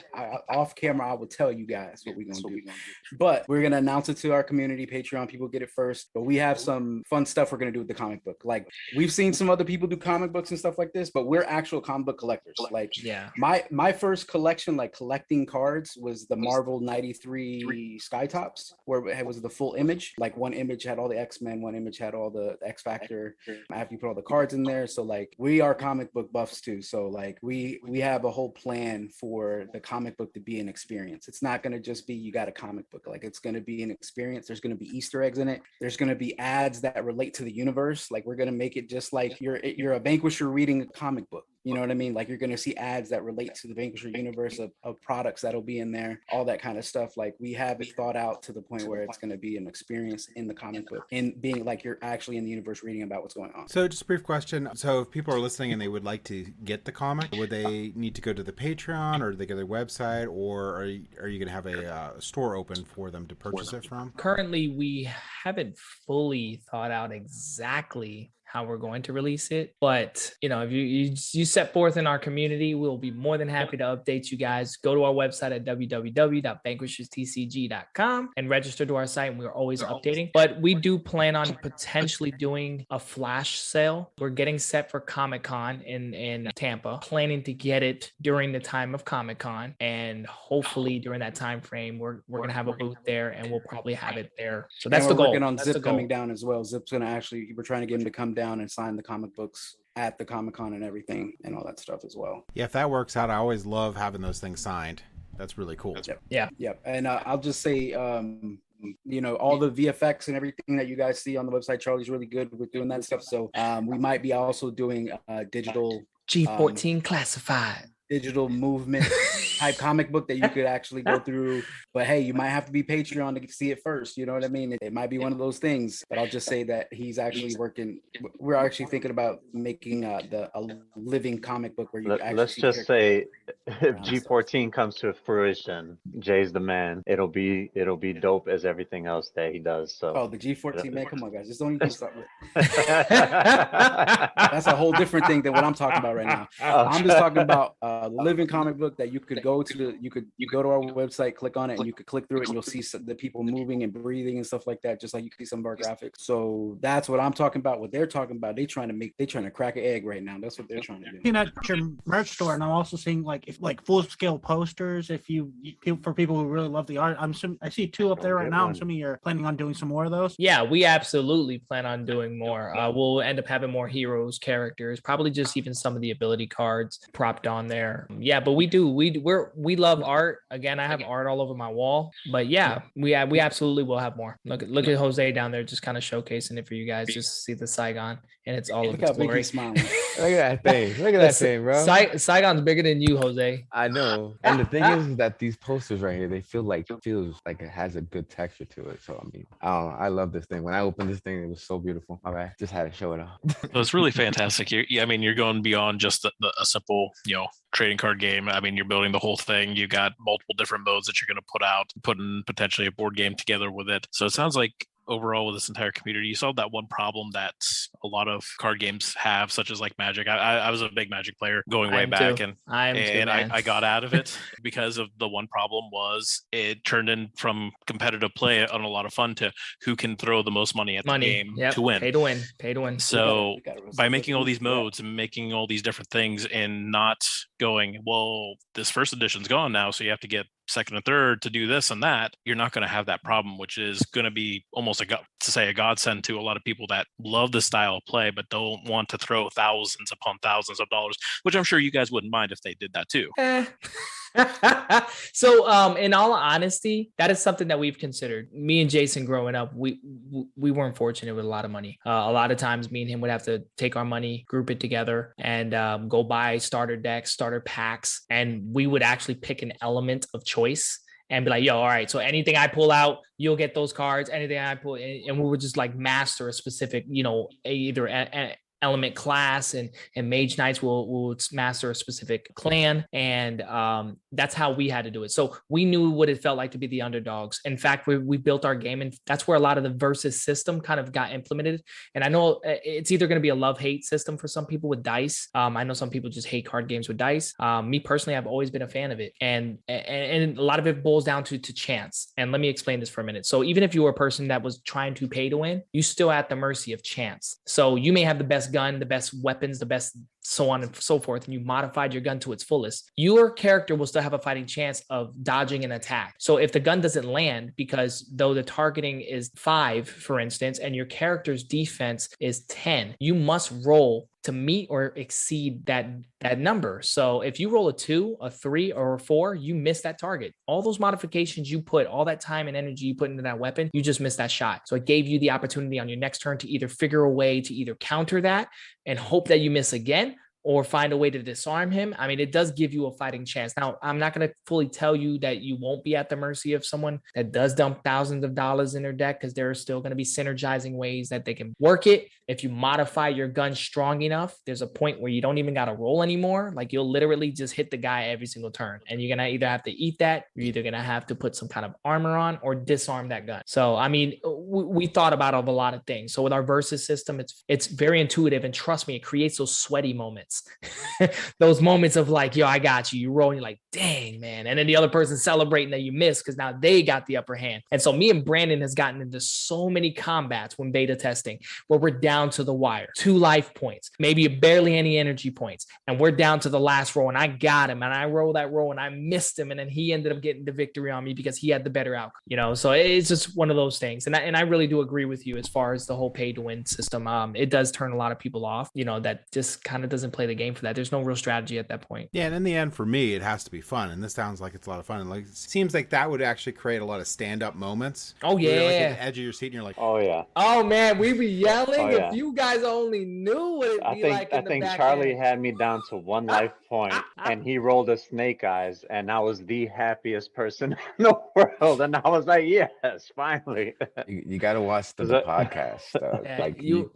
D: Off camera, I will tell you guys what we're going to do. But we're going to announce it to our community, Patreon. People get it first. But we have some fun stuff we're going to do with the comic book. Like, we've seen some other people do comic books and stuff like this, but we're actual comic book collectors. Like,
B: yeah,
D: my first collection, like collecting cards, was the Marvel 93 Skytops, where it was the full image. Like, one image had all the X-Men, one image had all the X Factor. After you put all the cards in there. So like, we are comic book buffs too. So like, we have a whole plan for the comic book to be an experience. It's not going to just be, you got a comic book. Like, it's going to be an experience. There's going to be Easter eggs in it. There's going to be ads that relate to the universe. Like, we're going to make it just like you're a Vanquisher reading a comic book. You know what I mean? Like, you're going to see ads that relate to the Vanquisher universe of products that'll be in there, all that kind of stuff. Like, we have it thought out to the point where it's going to be an experience in the comic book, and being like you're actually in the universe reading about what's going on.
A: So just a brief question. So if people are listening and they would like to get the comic, would they need to go to the Patreon, or do they go to their website, or are you going to have a store open for them to purchase it from?
B: Currently, we haven't fully thought out exactly how we're going to release it. But if you set forth in our community, we'll be more than happy to update you guys. Go to our website at www.vanquisherstcg.com and register to our site. And we're always updating. But we do plan on potentially doing a flash sale. We're getting set for Comic-Con in Tampa, planning to get it during the time of Comic-Con, and hopefully during that time frame we're gonna have a booth there, and we'll probably have it there. So that's the goal.
D: Working on Zip coming down as well. Zip's gonna we're trying to get him to come down and sign the comic books at the Comic-Con and everything and all that stuff as well.
A: Yeah, if that works out, I always love having those things signed. That's really cool.
D: Yep. And I'll just say all the VFX and everything that you guys see on the website, Charlie's really good with doing that stuff. So we might be also doing digital
B: G14 classified
D: digital movement type comic book that you could actually go through. But hey, you might have to be Patreon to see it first. You know what I mean? It might be one of those things. But I'll just say that he's actually working. We're actually thinking about making a living comic book where you
C: let's just say if G14 comes to fruition, Jay's the man. It'll be dope as everything else that he does. So
D: the G14 man, come on guys, just don't even start with that's a whole different thing than what I'm talking about right now. I'm just talking about living comic book that you could go to. You go to our website, click on it, and you could click through it, and you'll see the people moving and breathing and stuff like that, just like you see some of our graphics. So that's what I'm talking about. What they're talking about, they're trying to crack an egg right now. That's what they're trying to do.
F: Looking at your merch store, and I'm also seeing like full scale posters. For people who really love the art, I see 2 up there right now. I'm assuming you're planning on doing some more of those.
B: Yeah, we absolutely plan on doing more. We'll end up having more heroes, characters, probably just even some of the ability cards propped on there. Yeah, but we love art. Again, I have art all over my wall. But yeah, we absolutely will have more. Look at Jose down there, just kind of showcasing it for you guys. Just see the Saigon, and it's all of its glory.
G: Look at that thing. Look at that thing, bro.
B: Saigon's bigger than you, Jose.
G: I know. And the thing is that these posters right here, they feels like it has a good texture to it. So I mean, I love this thing. When I opened this thing, it was so beautiful. All right, just had to show it off.
E: So it's really fantastic. You're going beyond just a simple, trading card game. I mean, you're building the whole thing. You got multiple different modes that you're going to put in potentially a board game together with it. So it sounds like overall with this entire community, you solved that one problem that a lot of card games have, such as like Magic. I was a big Magic player going way back, and I got out of it because of the one problem was it turned in from competitive play on a lot of fun to who can throw the most money at the game to win.
B: Pay to win.
E: So by making all these modes and making all these different things and not going, well, this first edition's gone now, so you have to get second and third to do this and that, you're not going to have that problem, which is going to be almost a godsend to a lot of people that love the style of play but don't want to throw thousands upon thousands of dollars, which I'm sure you guys wouldn't mind if they did that too.
B: So in all honesty, that is something that we've considered. Me and Jason growing up, we weren't fortunate with a lot of money. A lot of times me and him would have to take our money, group it together, and go buy starter decks, starter packs, and we would actually pick an element of choice and be like, yo, all right, so anything I pull out, you'll get those cards. Anything I pull, and we would just like master a specific, either element class, and mage knights will master a specific clan, and that's how we had to do it. So we knew what it felt like to be the underdogs. In fact, we built our game, and that's where a lot of the versus system kind of got implemented. And I know it's either going to be a love-hate system for some people with dice. I know some people just hate card games with dice. Me personally, I've always been a fan of it, and a lot of it boils down to chance. And let me explain this for a minute. So even if you were a person that was trying to pay to win, you still at the mercy of chance. So you may have the best gun, the best weapons, the best so on and so forth, and you modified your gun to its fullest, your character will still have a fighting chance of dodging an attack. So if the gun doesn't land, because though the targeting is 5, for instance, and your character's defense is 10, you must roll to meet or exceed that number. So if you roll a 2, a 3, or a 4, you miss that target. All those modifications you put, all that time and energy you put into that weapon, you just missed that shot. So it gave you the opportunity on your next turn to either figure a way to either counter that and hope that you miss again, or find a way to disarm him, I mean, it does give you a fighting chance. Now, I'm not going to fully tell you that you won't be at the mercy of someone that does dump thousands of dollars in their deck, because there are still going to be synergizing ways that they can work it. If you modify your gun strong enough, there's a point where you don't even got to roll anymore. Like, you'll literally just hit the guy every single turn, and you're going to either have to eat that, you're either going to have to put some kind of armor on or disarm that gun. So, I mean, we thought about a lot of things. So with our versus system, it's very intuitive, and trust me, it creates those sweaty moments, those moments of like, yo, I got you. You roll and you're like, dang, man. And then the other person celebrating that you missed because now they got the upper hand. And so me and Brandon has gotten into so many combats when beta testing where we're down to the wire, 2 life points, maybe barely any energy points. And we're down to the last roll, and I got him, and I rolled that roll and I missed him. And then he ended up getting the victory on me because he had the better outcome, you know? So it's just one of those things. And I really do agree with you as far as the whole pay to win system. It does turn a lot of people off, you know, that just kind of doesn't play the game for that. There's no real strategy at that point.
A: Yeah, and in the end, for me, it has to be fun, and this sounds like it's a lot of fun. And like, it seems like that would actually create a lot of stand-up moments.
B: Oh yeah,
A: where you're like at the edge of your seat, and you're like,
C: Oh yeah.
B: oh man, we be yelling.
C: Oh, yeah.
B: If you guys only knew what it'd be like.
C: I think Charlie had me down to 1 life point, and he rolled a snake eyes, and I was the happiest person in the world. And I was like, yes, finally.
G: You got to watch the podcast.
B: Yeah,
G: Like
B: you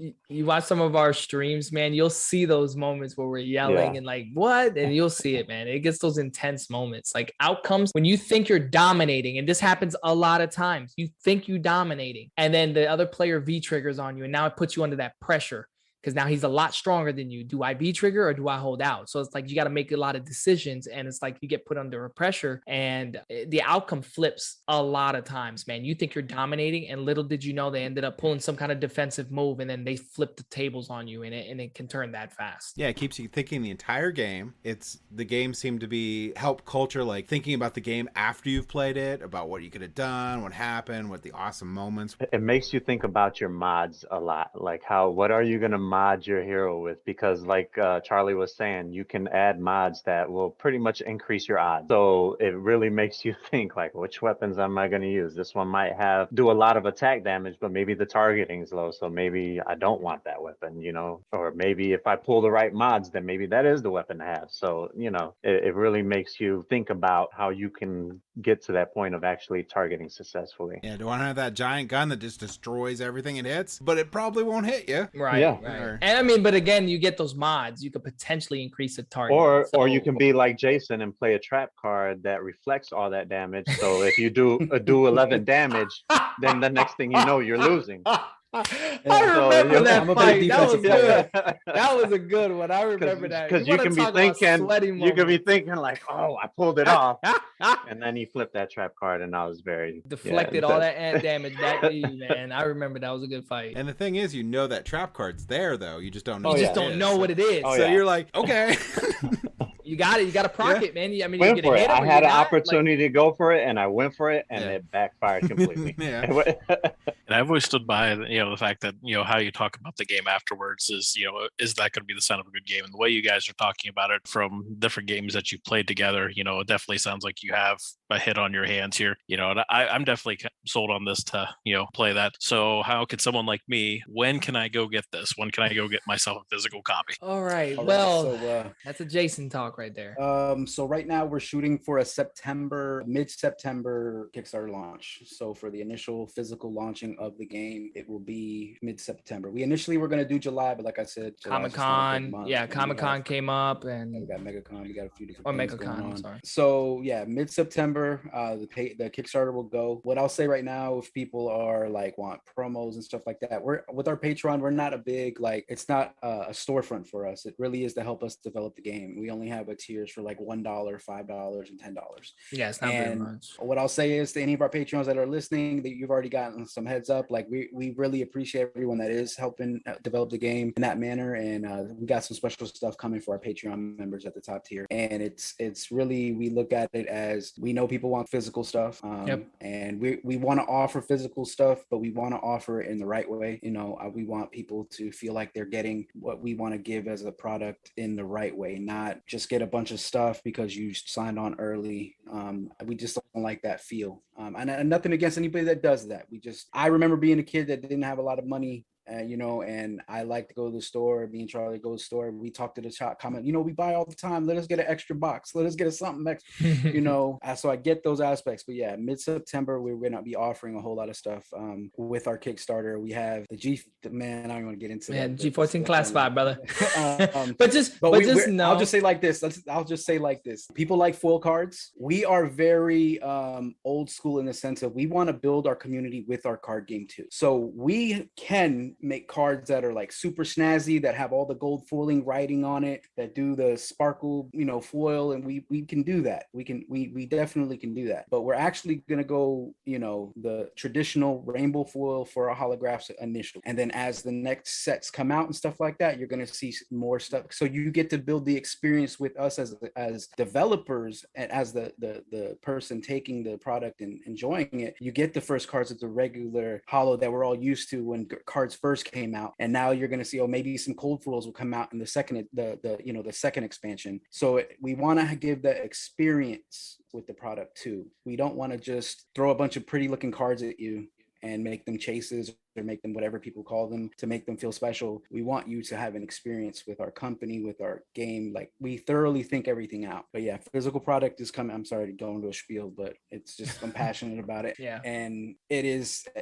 B: watch some of our streams, man, you'll see those moments where we're yelling and like, what? And you'll see it, man. It gets those intense moments, like outcomes when you think you're dominating. And this happens a lot of times. You think you dominating, and then the other player V triggers on you, and now it puts you under that pressure. Because now he's a lot stronger than you. Do I V trigger or do I hold out? So it's like you got to make a lot of decisions, and it's like you get put under a pressure, and the outcome flips a lot of times, man. You think you're dominating, and little did you know they ended up pulling some kind of defensive move, and then they flip the tables on you, and it can turn that fast.
A: yeah, it keeps you thinking the entire game. The game seemed to be help culture, like thinking about the game after you've played it, about what you could have done, what happened, what the awesome moments.
C: It makes you think about your mods a lot, like what are you going to mod your hero with? Because like Charlie was saying, you can add mods that will pretty much increase your odds. So it really makes you think, like, which weapons am I going to use? This one might do a lot of attack damage, but maybe the targeting is low, so maybe I don't want that weapon, you know? Or maybe if I pull the right mods, then maybe that is the weapon to have. So, you know, it really makes you think about how you can get to that point of actually targeting successfully.
A: Yeah, do I have that giant gun that just destroys everything it hits, but it probably won't hit you?
B: Right.
C: Yeah.
B: Right. And I mean, but again, you get those mods, you could potentially increase the target.
C: Or you can be like Jason and play a trap card that reflects all that damage. So if you do 11 damage, then the next thing you know, you're losing.
B: I remember that fight. That was good.
C: Yeah.
B: That was a good one. I remember that.
C: Because you can be thinking like, oh, I pulled it off, and then he flipped that trap card, and I was very
B: deflected all that ant damage back to you, man. I remember that was a good fight.
A: And the thing is, you know that trap card's there, though. You just don't know.
B: You just don't know what it is.
A: So you're like, okay.
B: You got it. You got to proc it, man. I mean,
C: went
B: you
C: for
B: get
C: it. I had an opportunity to go for it, and I went for it, and it backfired completely.
E: And I've always stood by, the fact that, how you talk about the game afterwards is that going to be the sign of a good game? And the way you guys are talking about it from different games that you've played together, it definitely sounds like you have a hit on your hands here. And I'm definitely sold on this to, play that. So how can someone like me, when can I go get this? When can I go get myself a physical copy?
B: All right. So, that's a Jason talk right there.
D: So right now we're shooting for a mid-September Kickstarter launch. So for the initial physical launching of the game, it will be mid-September. We initially were going to do July, but like I said,
B: Comic-Con, Comic-Con came up, and
D: we got MegaCon. We got a few different things going on.
B: Sorry.
D: So yeah, mid-September, the Kickstarter will go. What I'll say right now, if people are like want promos and stuff like that, we're with our Patreon. We're not a big it's not a storefront for us. It really is to help us develop the game. We only have a tiers for like $1, $5, and $10.
B: Yeah, it's not very much.
D: What I'll say is to any of our Patreons that are listening, that you've already gotten some heads up. Like we really appreciate everyone that is helping develop the game in that manner, and we got some special stuff coming for our Patreon members at the top tier. And it's really, we look at it as, we know people want physical stuff, and we want to offer physical stuff, but we want to offer it in the right way. We want people to feel like they're getting what we want to give as a product in the right way, not just get a bunch of stuff because you signed on early. We just don't like that feel. And nothing against anybody that does that. I remember being a kid that didn't have a lot of money and I like to go to the store. Me and Charlie go to the store. We talk to the shop, comment, we buy all the time. Let us get an extra box. Let us get something extra, So I get those aspects. But yeah, mid-September, we're going to be offering a whole lot of stuff with our Kickstarter. We have man, I don't want to get into that.
B: G14 classified, brother.
D: I'll just say like this. People like foil cards. We are very old school in the sense of we want to build our community with our card game too. So we can make cards that are like super snazzy, that have all the gold foiling writing on it, that do the sparkle, foil, and we can do that. We definitely can do that. But we're actually gonna go, the traditional rainbow foil for our holographs initially, and then as the next sets come out and stuff like that, you're gonna see more stuff. So you get to build the experience with us as developers, and as the person taking the product and enjoying it. You get the first cards of the regular holo that we're all used to when cards first came out, and now you're going to see maybe some cold foils will come out in the second the second expansion. So we want to give that experience with the product too. We don't want to just throw a bunch of pretty looking cards at you and make them chases or make them whatever people call them to make them feel special. We want you to have an experience with our company, with our game. Like, we thoroughly think everything out. But yeah, physical product is coming. I'm sorry to go into a spiel, but it's just, I'm passionate about it.
B: Yeah.
D: And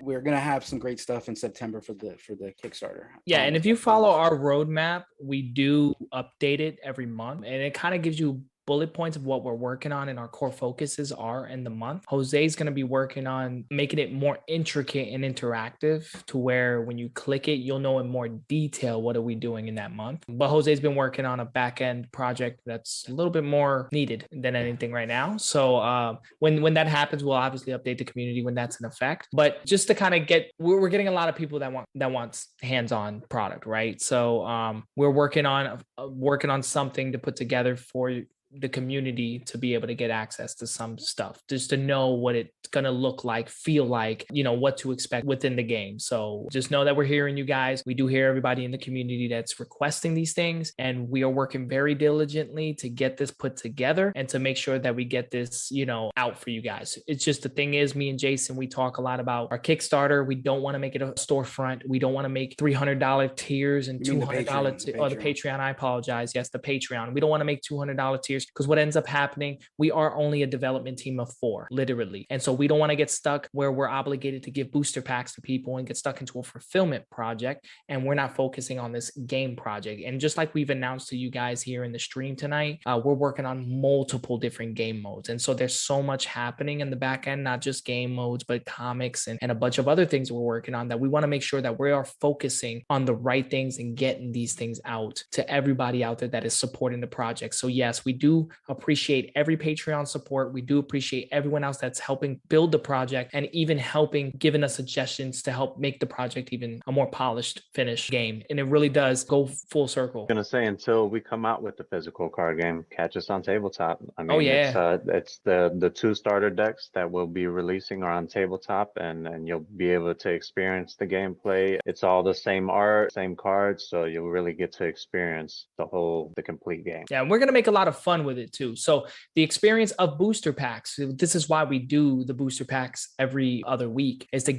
D: we're going to have some great stuff in September for the Kickstarter.
B: Yeah. And if you follow our roadmap, we do update it every month, and it kind of gives you bullet points of what we're working on and our core focuses are in the month. Jose's going to be working on making it more intricate and interactive to where when you click it, you'll know in more detail what are we doing in that month. But Jose's been working on a back-end project that's a little bit more needed than anything right now. So when that happens, we'll obviously update the community when that's in effect. But just to kind of we're getting a lot of people that wants hands-on product, right? So we're working on something to put together for the community to be able to get access to some stuff, just to know what it's going to look like, feel like, what to expect within the game. So just know that we're hearing you guys. We do hear everybody in the community that's requesting these things, and we are working very diligently to get this put together and to make sure that we get this, out for you guys. It's just, the thing is, me and Jason, we talk a lot about our Kickstarter. We don't want to make it a storefront. We don't want to make $300 tiers and $200 the Patreon. I apologize. Yes, the Patreon. We don't want to make $200 tiers, because what ends up happening, we are only a development team of 4, literally. And so we don't want to get stuck where we're obligated to give booster packs to people and get stuck into a fulfillment project, and we're not focusing on this game project. And just like we've announced to you guys here in the stream tonight, we're working on multiple different game modes. And so there's so much happening in the back end, not just game modes, but comics and a bunch of other things we're working on, that we want to make sure that we are focusing on the right things and getting these things out to everybody out there that is supporting the project. So yes, we do appreciate every Patreon support. We do appreciate everyone else that's helping build the project and even giving us suggestions to help make the project even a more polished, finished game. And it really does go full circle.
C: I'm gonna say, until we come out with the physical card game, catch us on Tabletop. I mean, it's the 2 starter decks that we'll be releasing are on Tabletop, and you'll be able to experience the gameplay. It's all the same art, same cards, so you'll really get to experience the complete game.
B: Yeah, and we're gonna make a lot of fun with it too. So the experience of booster packs, this is why we do the booster packs every other week, is to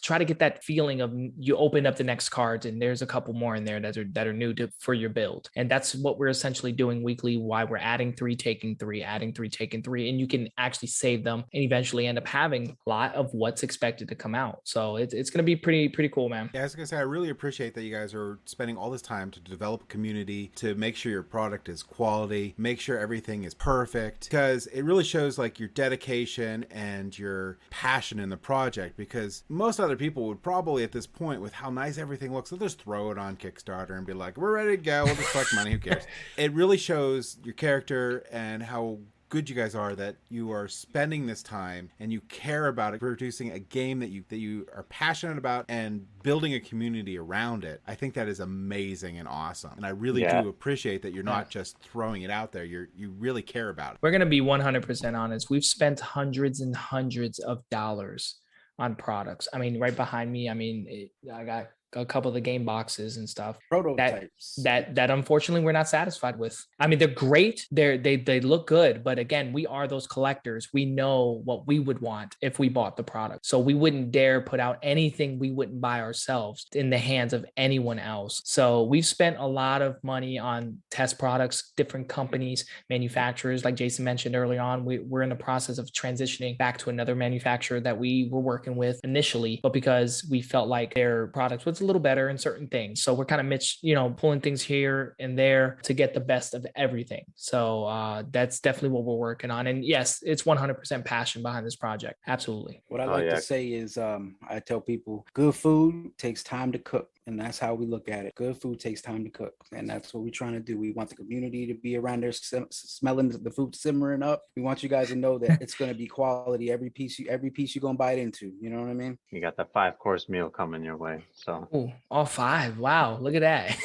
B: try to get that feeling of you open up the next cards and there's a couple more in there that are new for your build. And that's what we're essentially doing weekly, why we're adding 3, taking 3, adding 3, taking 3, and you can actually save them and eventually end up having a lot of what's expected to come out. So it's going to be pretty cool, man.
A: Yeah, I was going to say, I really appreciate that you guys are spending all this time to develop a community, to make sure your product is quality, make sure everything is perfect, because it really shows like your dedication and your passion in the project. Because most other people would probably at this point, with how nice everything looks, they'll just throw it on Kickstarter and be like, we're ready to go, we'll just collect money, who cares. It really shows your character and how good you guys are, that you are spending this time and you care about it, producing a game that you are passionate about and building a community around it. I think that is amazing and awesome, and I really do appreciate that you're not just throwing it out there. You really care about it.
B: We're going to be 100% honest. We've spent hundreds and hundreds of dollars on products. I mean, right behind me, I got a couple of the game boxes and stuff.
D: Prototypes.
B: That unfortunately we're not satisfied with. I mean, they're great. They look good, but again, we are those collectors. We know what we would want if we bought the product. So we wouldn't dare put out anything we wouldn't buy ourselves in the hands of anyone else. So we've spent a lot of money on test products, different companies, manufacturers, like Jason mentioned early on. We're in the process of transitioning back to another manufacturer that we were working with initially, but because we felt like their product was a little better in certain things. So we're kind of pulling things here and there to get the best of everything. So that's definitely what we're working on. And yes, it's 100% passion behind this project. Absolutely.
D: What I like to say is I tell people good food takes time to cook. And that's how we look at it. Good food takes time to cook. And that's what we're trying to do. We want the community to be around there smelling the food simmering up. We want you guys to know that it's going to be quality. Every piece you're going to bite into. You know what I mean?
C: You got that 5-course meal coming your way. So
B: ooh, all 5. Wow. Look at that.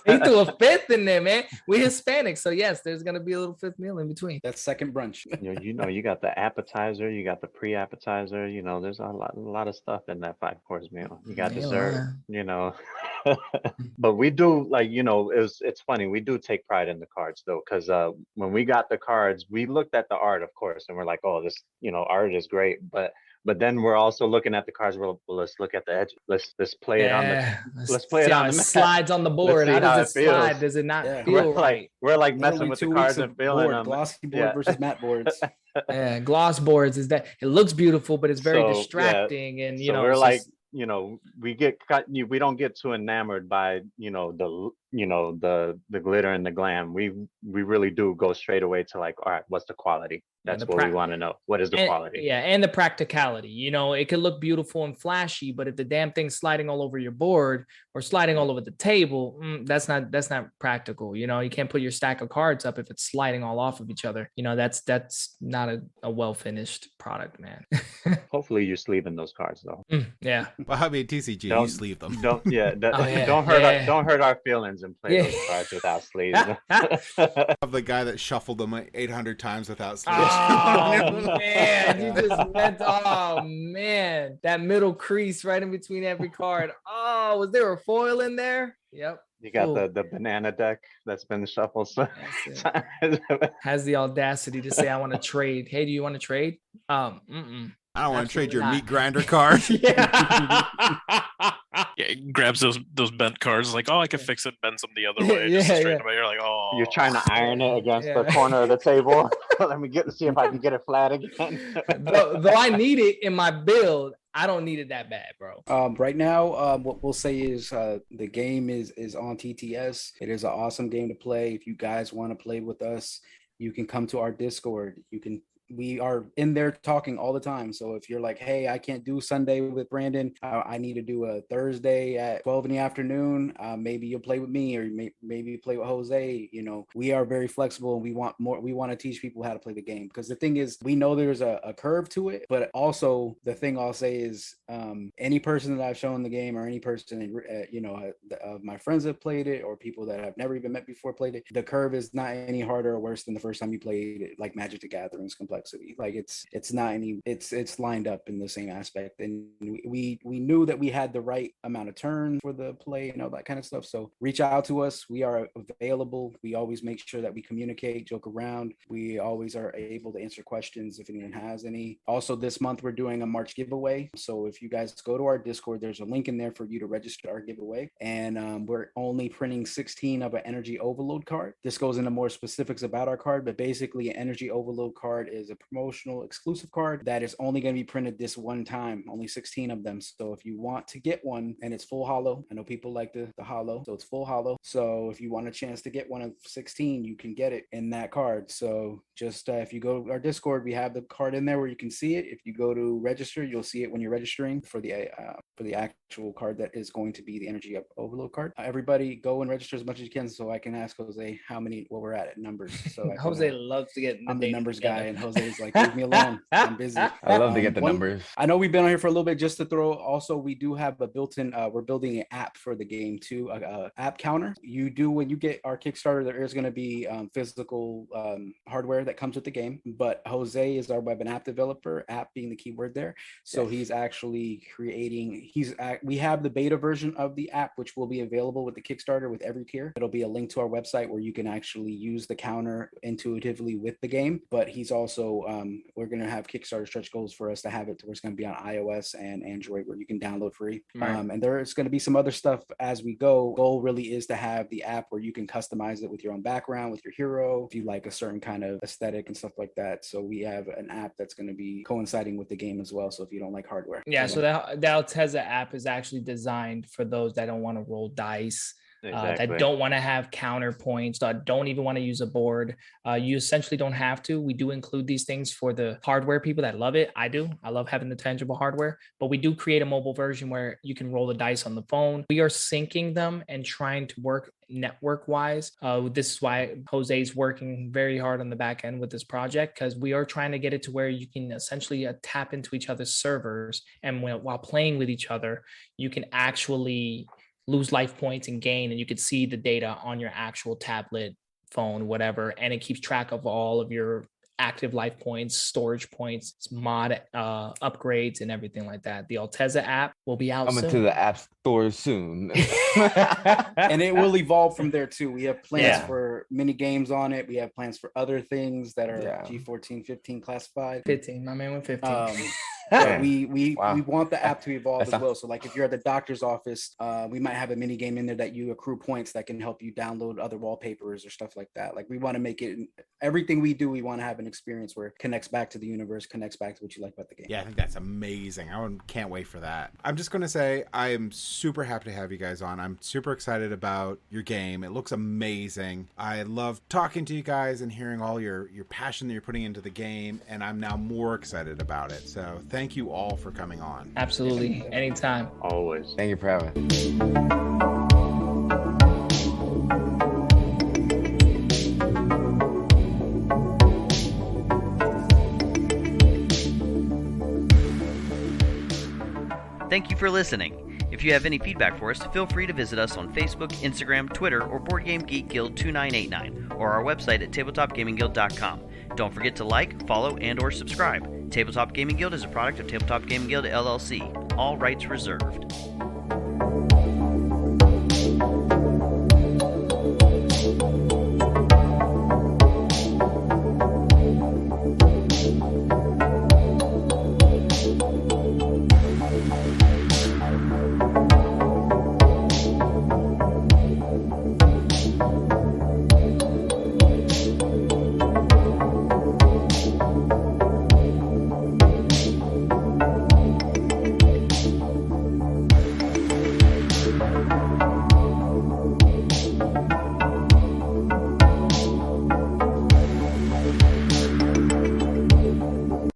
B: He threw a 5th in there, man. We're Hispanic. So yes, there's going to be a little 5th meal in between.
D: That's second brunch.
C: You got the appetizer, you got the pre-appetizer, there's a lot of stuff in that 5-course meal. You got dessert, but we do it's funny. We do take pride in the cards though, because when we got the cards, we looked at the art, of course, and we're like, oh, this art is great, but then we're also looking at the cards. Well, let's look at the edge. Let's play it on the. Let's play it on the mat.
B: Slides on the board. How does it slide? Does it not feel right?
C: We're like messing with the cards and feeling them.
D: Glossy board versus matte boards.
B: Yeah, gloss boards is that it looks beautiful, but it's very distracting, and
C: we're like. We don't get too enamored by the glitter and the glam. We really do go straight away to like, all right, what's the quality? That's what we want to know. What is the quality?
B: Yeah, and the practicality. It could look beautiful and flashy, but if the damn thing's sliding all over your board or sliding all over the table, that's not practical. You can't put your stack of cards up if it's sliding all off of each other. That's not a well finished product, man.
C: Hopefully you're sleeving those cards though.
B: Yeah.
A: Well, I mean, TCG, you sleeve them.
C: Don't hurt our feelings and play those cards without sleeves.
A: Of the guy that shuffled them 800 times without sleeves.
B: Oh man, you just went. Oh man, that middle crease right in between every card. Oh, was there a foil in there? Yep.
C: You got the banana deck that's been shuffled. So
B: has the audacity to say, "I want to trade." Hey, do you want to trade?
A: I don't want to trade your meat grinder card.
E: Yeah, grabs those bent cards. Like, oh, I can fix it, bends them the other way. Away. You're like, oh.
C: You're trying to iron it against the corner of the table. Let me see if I can get it flat again.
B: Though I need it in my build, I don't need it that bad, bro.
D: Right now, what we'll say is the game is on TTS. It is an awesome game to play. If you guys want to play with us, you can come to our Discord. We are in there talking all the time. So if you're like, hey, I can't do Sunday with Brandon, I need to do a Thursday at 12 in the afternoon. Maybe you'll play with me, or maybe you play with Jose. We are very flexible, and we want more. We want to teach people how to play the game, because the thing is, we know there's a curve to it, but also the thing I'll say is any person that I've shown the game, or any person, my friends have played it, or people that I've never even met before played it, the curve is not any harder or worse than the first time you played it, like Magic the Gathering's complexity. Like it's not any, it's lined up in the same aspect, and we knew that we had the right amount of turn for the play and all that kind of stuff. So reach out to us. We are available. We always make sure that we communicate, joke around. We always are able to answer questions if anyone has any. Also, this month we're doing a March giveaway. So if you guys go to our Discord, there's a link in there for you to register our giveaway, and we're only printing 16 of an Energy Overload card. This goes into more specifics about our card, but basically an Energy Overload card is a promotional exclusive card that is only going to be printed this one time, only 16 of them. So if you want to get one, and it's full hollow, I know people like the hollow, so it's full hollow. So if you want a chance to get one of 16, you can get it in that card. So just if you go to our Discord, we have the card in there where you can see it. If you go to register, you'll see it when you're registering for the actual card that is going to be the Energy Overload card. Everybody go and register as much as you can, so I can ask Jose what we're at numbers. So
B: Jose loves to get.
D: I'm the numbers guy, and Jose is like, leave me alone. I'm busy.
G: I love to get the numbers.
D: I know we've been on here for a little bit. Just to throw, also we do have a built-in. We're building an app for the game too. App counter. When you get our Kickstarter, there is going to be physical hardware that comes with the game. But Jose is our web and app developer. App being the key word there. So He's actually creating. we have the beta version of the app, which will be available with the Kickstarter with every tier. It'll be a link to our website where you can actually use the counter intuitively with the game. But he's also, we're going to have Kickstarter stretch goals for us to have it to where it's going to be on iOS and Android where you can download free.
B: Right.
D: And there's going to be some other stuff as we go. Goal really is to have the app where you can customize it with your own background, with your hero, if you like a certain kind of aesthetic and stuff like that. So we have an app that's going to be coinciding with the game as well. So if you don't like hardware.
B: Yeah, so the Altezza app is actually designed for those that don't want to roll dice, that don't want to have counterpoints, that don't even want to use a board. You essentially don't have to. We do include these things for the hardware people that love it. I do. I love having the tangible hardware, but we do create a mobile version where you can roll the dice on the phone. We are syncing them and trying to work network wise. This is why Jose is working very hard on the back end with this project, because we are trying to get it to where you can essentially tap into each other's servers, and while playing with each other, you can actually lose life points and gain, and you could see the data on your actual tablet, phone, whatever, and it keeps track of all of your active life points, storage points, mod upgrades, and everything like that. The Altezza app will be out
G: Coming
B: soon.
G: to the App Store soon.
D: And it will evolve from there too. We have plans for mini games on it. We have plans for other things that are G14, 15 classified.
B: 15, my man went 15.
D: But we want the app to evolve as well. So like if you're at the doctor's office, we might have a mini game in there that you accrue points that can help you download other wallpapers or stuff like that. Like we want to make it, everything we do, we want to have an experience where it connects back to the universe, connects back to what you like about the game.
A: Yeah, I think that's amazing. I can't wait for that. I'm just going to say I am super happy to have you guys on. I'm super excited about your game. It looks amazing. I love talking to you guys and hearing all your passion that you're putting into the game, and I'm now more excited about it. So thank you all for coming on.
B: Absolutely. Anytime.
C: Always.
G: Thank you for having me.
H: Thank you for listening. If you have any feedback for us, feel free to visit us on Facebook, Instagram, Twitter, or Board Game Geek Guild 2989, or our website at tabletopgamingguild.com. Don't forget to like, follow, and or subscribe. Tabletop Gaming Guild is a product of Tabletop Gaming Guild LLC. All rights reserved.